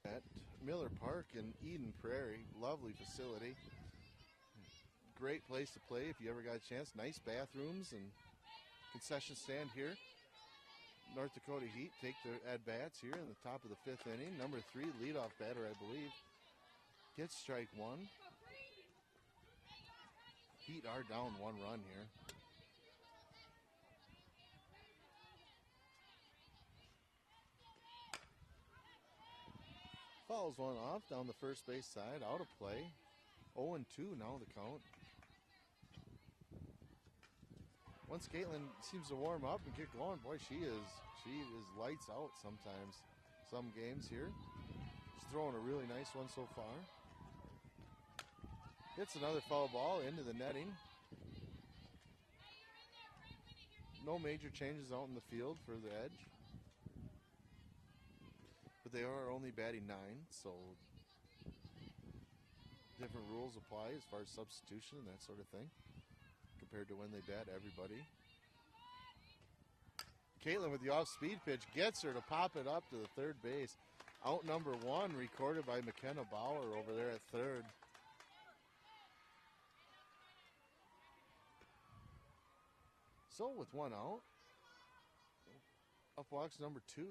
At Miller Park in Eden Prairie, lovely facility. Great place to play if you ever got a chance. Nice bathrooms and concession stand here. North Dakota Heat take their at-bats here in the top of the 5th inning. Number 3, leadoff batter, I believe, gets strike 1. Heat are down 1 run here. Fouls one off down the first base side, out of play. 0-2 now the count. Once Caitlin seems to warm up and get going, boy, she is lights out sometimes. Some games here. She's throwing a really nice one so far. Hits another foul ball into the netting. No major changes out in the field for the Edge. But they are only batting 9, so different rules apply as far as substitution and that sort of thing compared to when they bat everybody. Caitlin with the off-speed pitch gets her to pop it up to the third base. Out number 1 recorded by McKenna Bauer over there at third. So with 1 out, up walks number 2.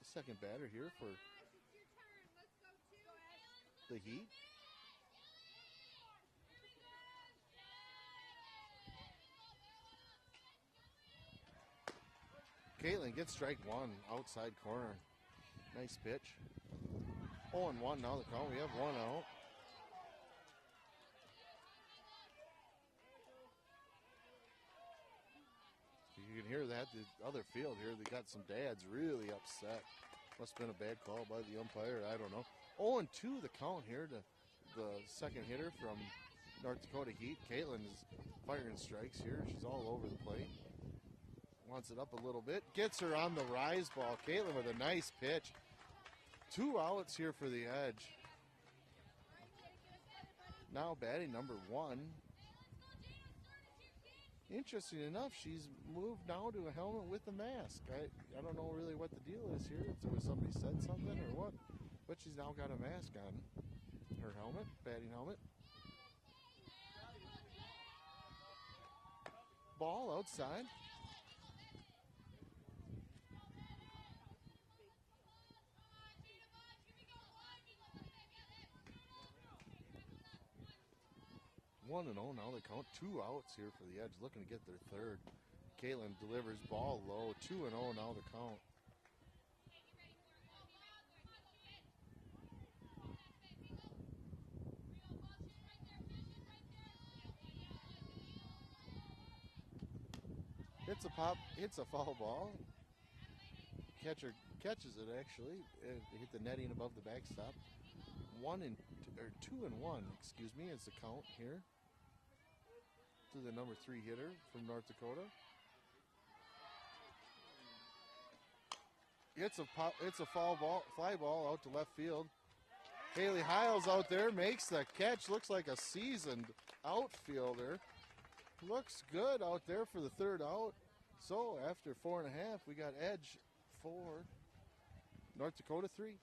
The second batter here for the Heat. Caitlin gets strike 1, outside corner. Nice pitch. 0-1 now the count. We have 1 out. You can hear that. The other field here, they got some dads really upset. Must have been a bad call by the umpire. I don't know. 0-2 the count here to the second hitter from North Dakota Heat. Caitlin is firing strikes here. She's all over the plate. Wants it up a little bit. Gets her on the rise ball. Caitlin with a nice pitch. 2 outs here for the Edge. Now batting number 1. Interesting enough, she's moved now to a helmet with a mask. I don't know really what the deal is here. If there was somebody said something or what. But she's now got a mask on her helmet, batting helmet. Ball outside. One and 0 now they count. 2 outs here for the Edge, looking to get their third. Caitlin delivers ball low. 2-0 now the count. Hits a pop, hits a foul ball. Catcher catches it actually. It hit the netting above the backstop. 2-1, excuse me, is the count here to the number 3 hitter from North Dakota. It's a fly ball out to left field. Haley Hiles out there makes the catch. Looks like a seasoned outfielder. Looks good out there for the third out. So after 4.5, we got Edge 4, North Dakota 3.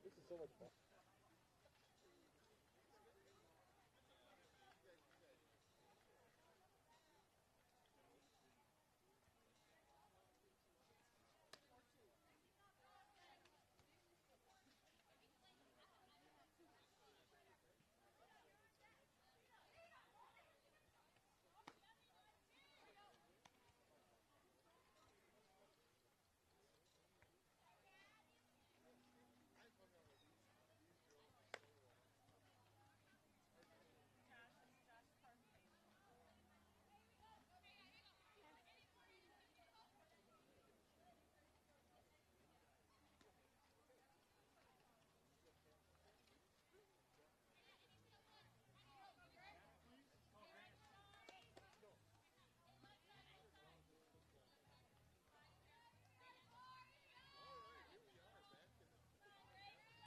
This is so much fun.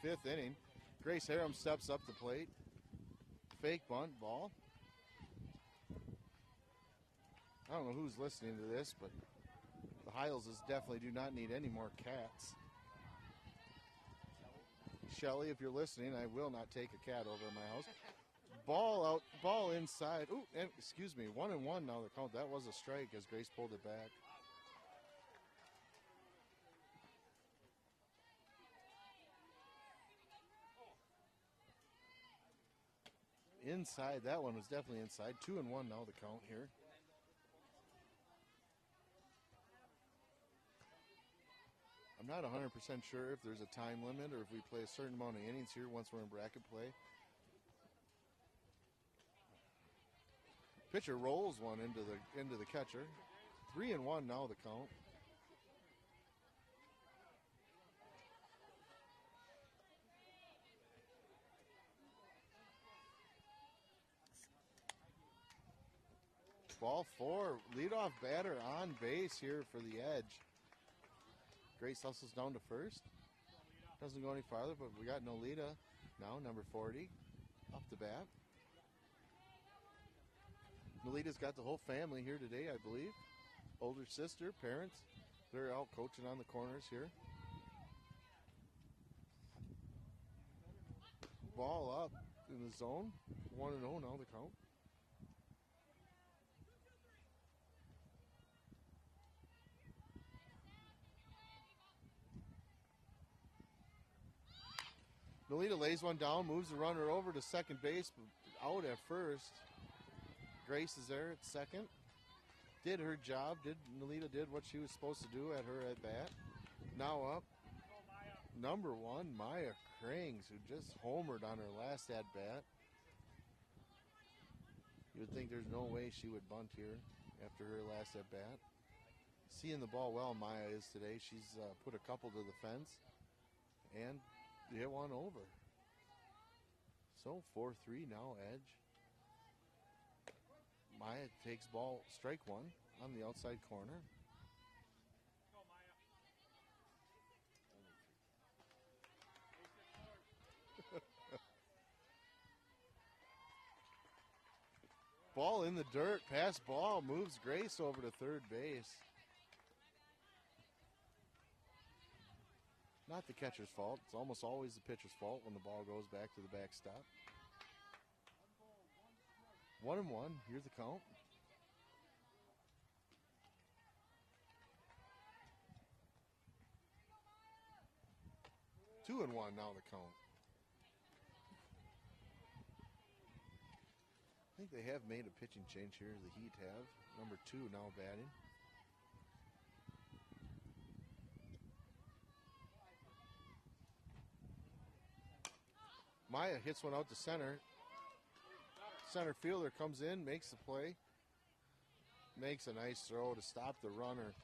Fifth inning. Grace Harum steps up the plate. Fake bunt, ball. I don't know who's listening to this, but the Hileses definitely do not need any more cats. Shelly, if you're listening, I will not take a cat over to my house. Ball out, ball inside. Ooh, and, excuse me, 1-1 now the count. That was a strike as Grace pulled it back. Inside, that one was definitely inside. 2-1 now the count here. I'm not 100% sure if there's a time limit or if we play a certain amount of innings here once we're in bracket play. Pitcher rolls one into the catcher. 3-1 now the count. Ball 4. Leadoff batter on base here for the Edge. Grace hustles down to first. Doesn't go any farther, but we got Nolita now, number 40, off the bat. Nolita's got the whole family here today, I believe. Older sister, parents. They're out coaching on the corners here. Ball up in the zone. 1-0 now the count. Nolita lays one down, moves the runner over to second base, but out at first. Grace is there at second. Did her job. Nolita did what she was supposed to do at her at bat. Now up, number 1, Maya Krings, who just homered on her last at bat. You would think there's no way she would bunt here after her last at bat. Seeing the ball well, Maya is today. She's put a couple to the fence and hit one over. So 4-3 now, Edge. Maya takes ball, strike 1 on the outside corner. Ball in the dirt, pass ball, moves Grace over to third base. Not the catcher's fault. It's almost always the pitcher's fault when the ball goes back to the backstop. 1-1, here's the count. Two and one now the count. I think they have made a pitching change here. The Heat have. Number 2 now batting. Maya hits one out to center. Center fielder comes in, makes the play. Makes a nice throw to stop the runner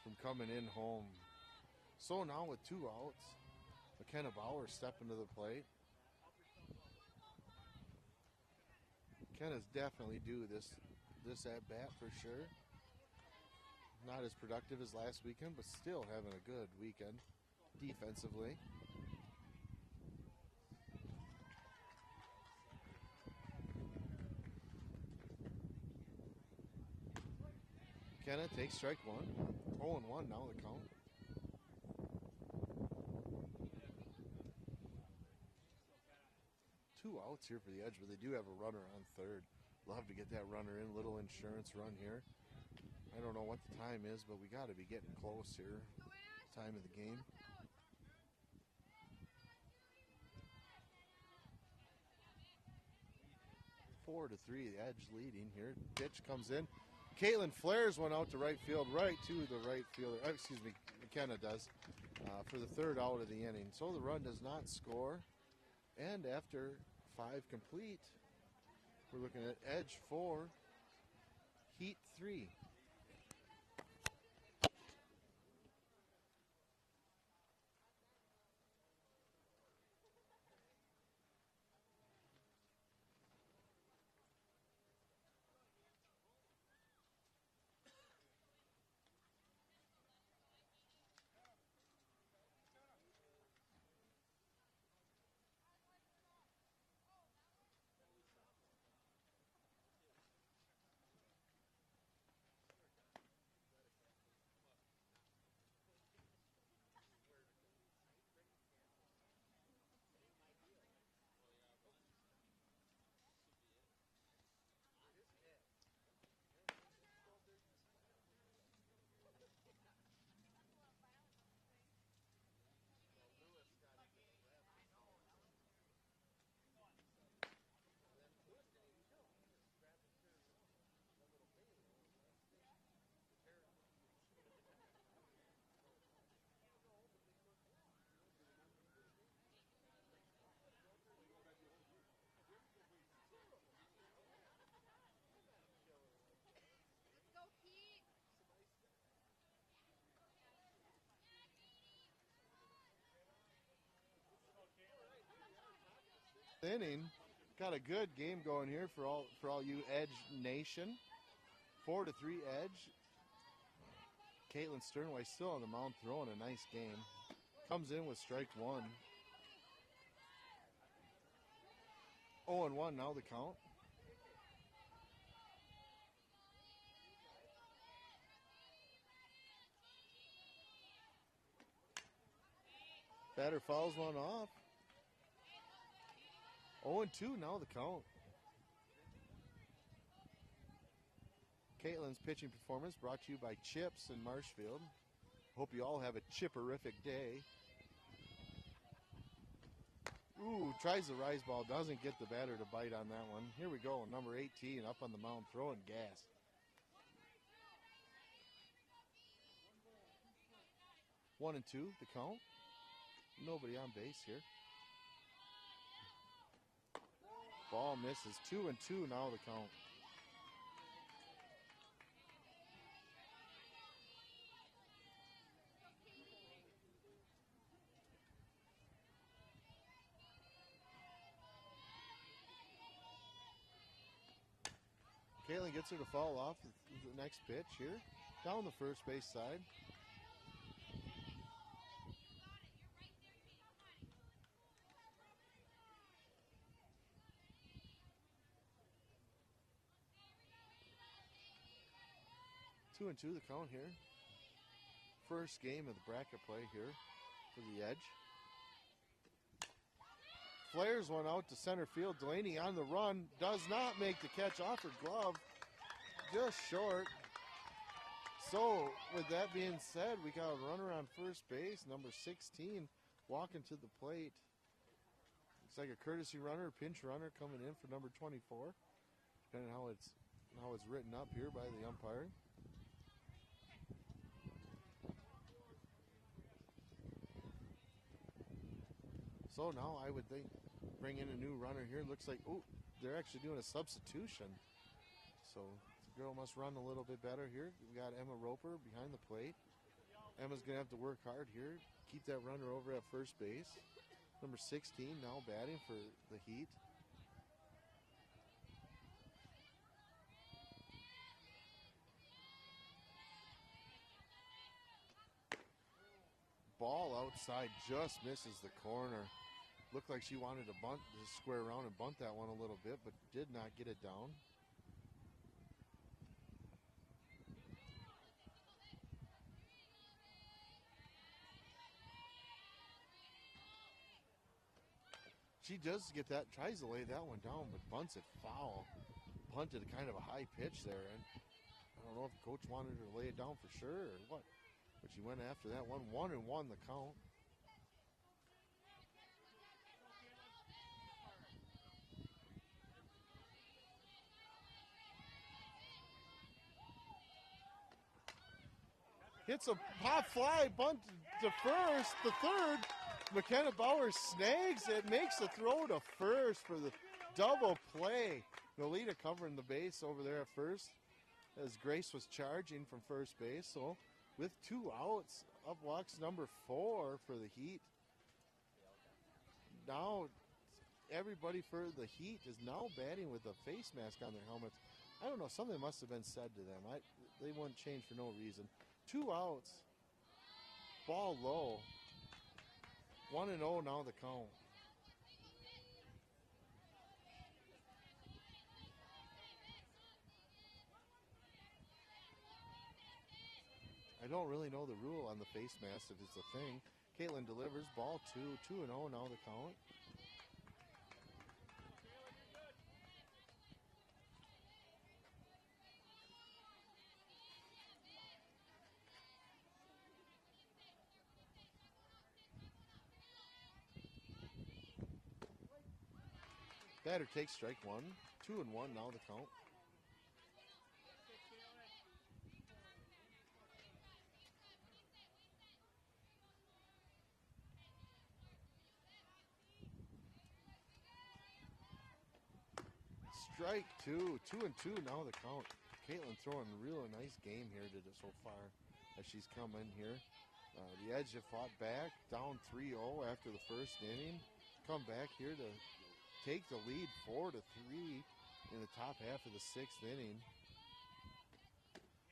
from coming in home. So now with 2 outs, McKenna Bauer stepping to the plate. McKenna's definitely due this at bat for sure. Not as productive as last weekend, but still having a good weekend defensively. McKenna takes strike 1. 0-1 now the count. Two outs here for the Edge, but they do have a runner on third. Love to get that runner in. Little insurance run here. I don't know what the time is, but we got to be getting close here. Time of the game. Four to 3, the Edge leading here. Pitch comes in. Caitlin flares one out to right field, right to the right fielder. Excuse me, McKenna does, for the 3rd out of the inning. So the run does not score. And after 5 complete, we're looking at Edge 4, Heat 3. Inning. Got a good game going here for all you Edge Nation. 4-3 Edge. Caitlin Sternway still on the mound throwing a nice game. Comes in with strike one. 0-1 now the count. Batter fouls one off. 0-2 now the count. Caitlin's pitching performance brought to you by Chips in Marshfield. Hope you all have a chipperific day. Ooh, tries the rise ball, doesn't get the batter to bite on that one. Here we go, number 18 up on the mound throwing gas. One and two, the count. Nobody on base here. Ball misses. 2-2 now the count. Caitlin gets her to fall off the next pitch here. Down the first base side. Two and two the count here. First game of the bracket play here for the Edge. Flares one out to center field. Delaney on the run. Does not make the catch off her glove. Just short. So, with that being said, we got a runner on first base. Number 16 walking to the plate. Looks like a courtesy runner, pinch runner coming in for number 24. Depending on how it's written up here by the umpire. So now I would think bring in a new runner here. Looks like, oh, they're actually doing a substitution. So the girl must run a little bit better here. We got Emma Roper behind the plate. Emma's going to have to work hard here. Keep that runner over at first base. Number 16 now batting for the Heat. Ball outside just misses the corner. Looked like she wanted to bunt, to square around and bunt that one a little bit, but did not get it down. She does get that, tries to lay that one down, but bunts it foul. Bunted kind of a high pitch there, and I don't know if the coach wanted her to lay it down for sure or what, but she went after that one. 1-1 the count. Hits a pop fly, bunt to first, the third. McKenna Bauer snags it, makes the throw to first for the double play. Nolita covering the base over there at first as Grace was charging from first base. So with 2 outs, up walks number 4 for the Heat. Now everybody for the Heat is now batting with a face mask on their helmets. I don't know, something must have been said to them. They wouldn't change for no reason. 2 outs. Ball low. 1-0 now the count. I don't really know the rule on the face mask if it's a thing. Caitlin delivers. Ball 2. 2-0 now the count. Batter takes strike one. 2-1 now the count. Strike two. 2-2 now the count. Caitlin throwing a really nice game here so far as she's come in here. The Edge have fought back, down 3-0 after the first inning. Come back here to take the lead 4-3 in the top half of the 6th inning.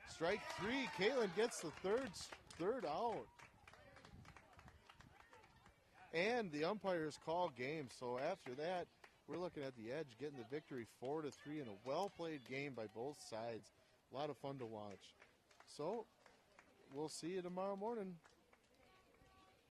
Strike three. Caitlin gets the third out. And the umpires call game. So after that, we're looking at the Edge getting the victory 4-3 in a well-played game by both sides. A lot of fun to watch. So we'll see you tomorrow morning.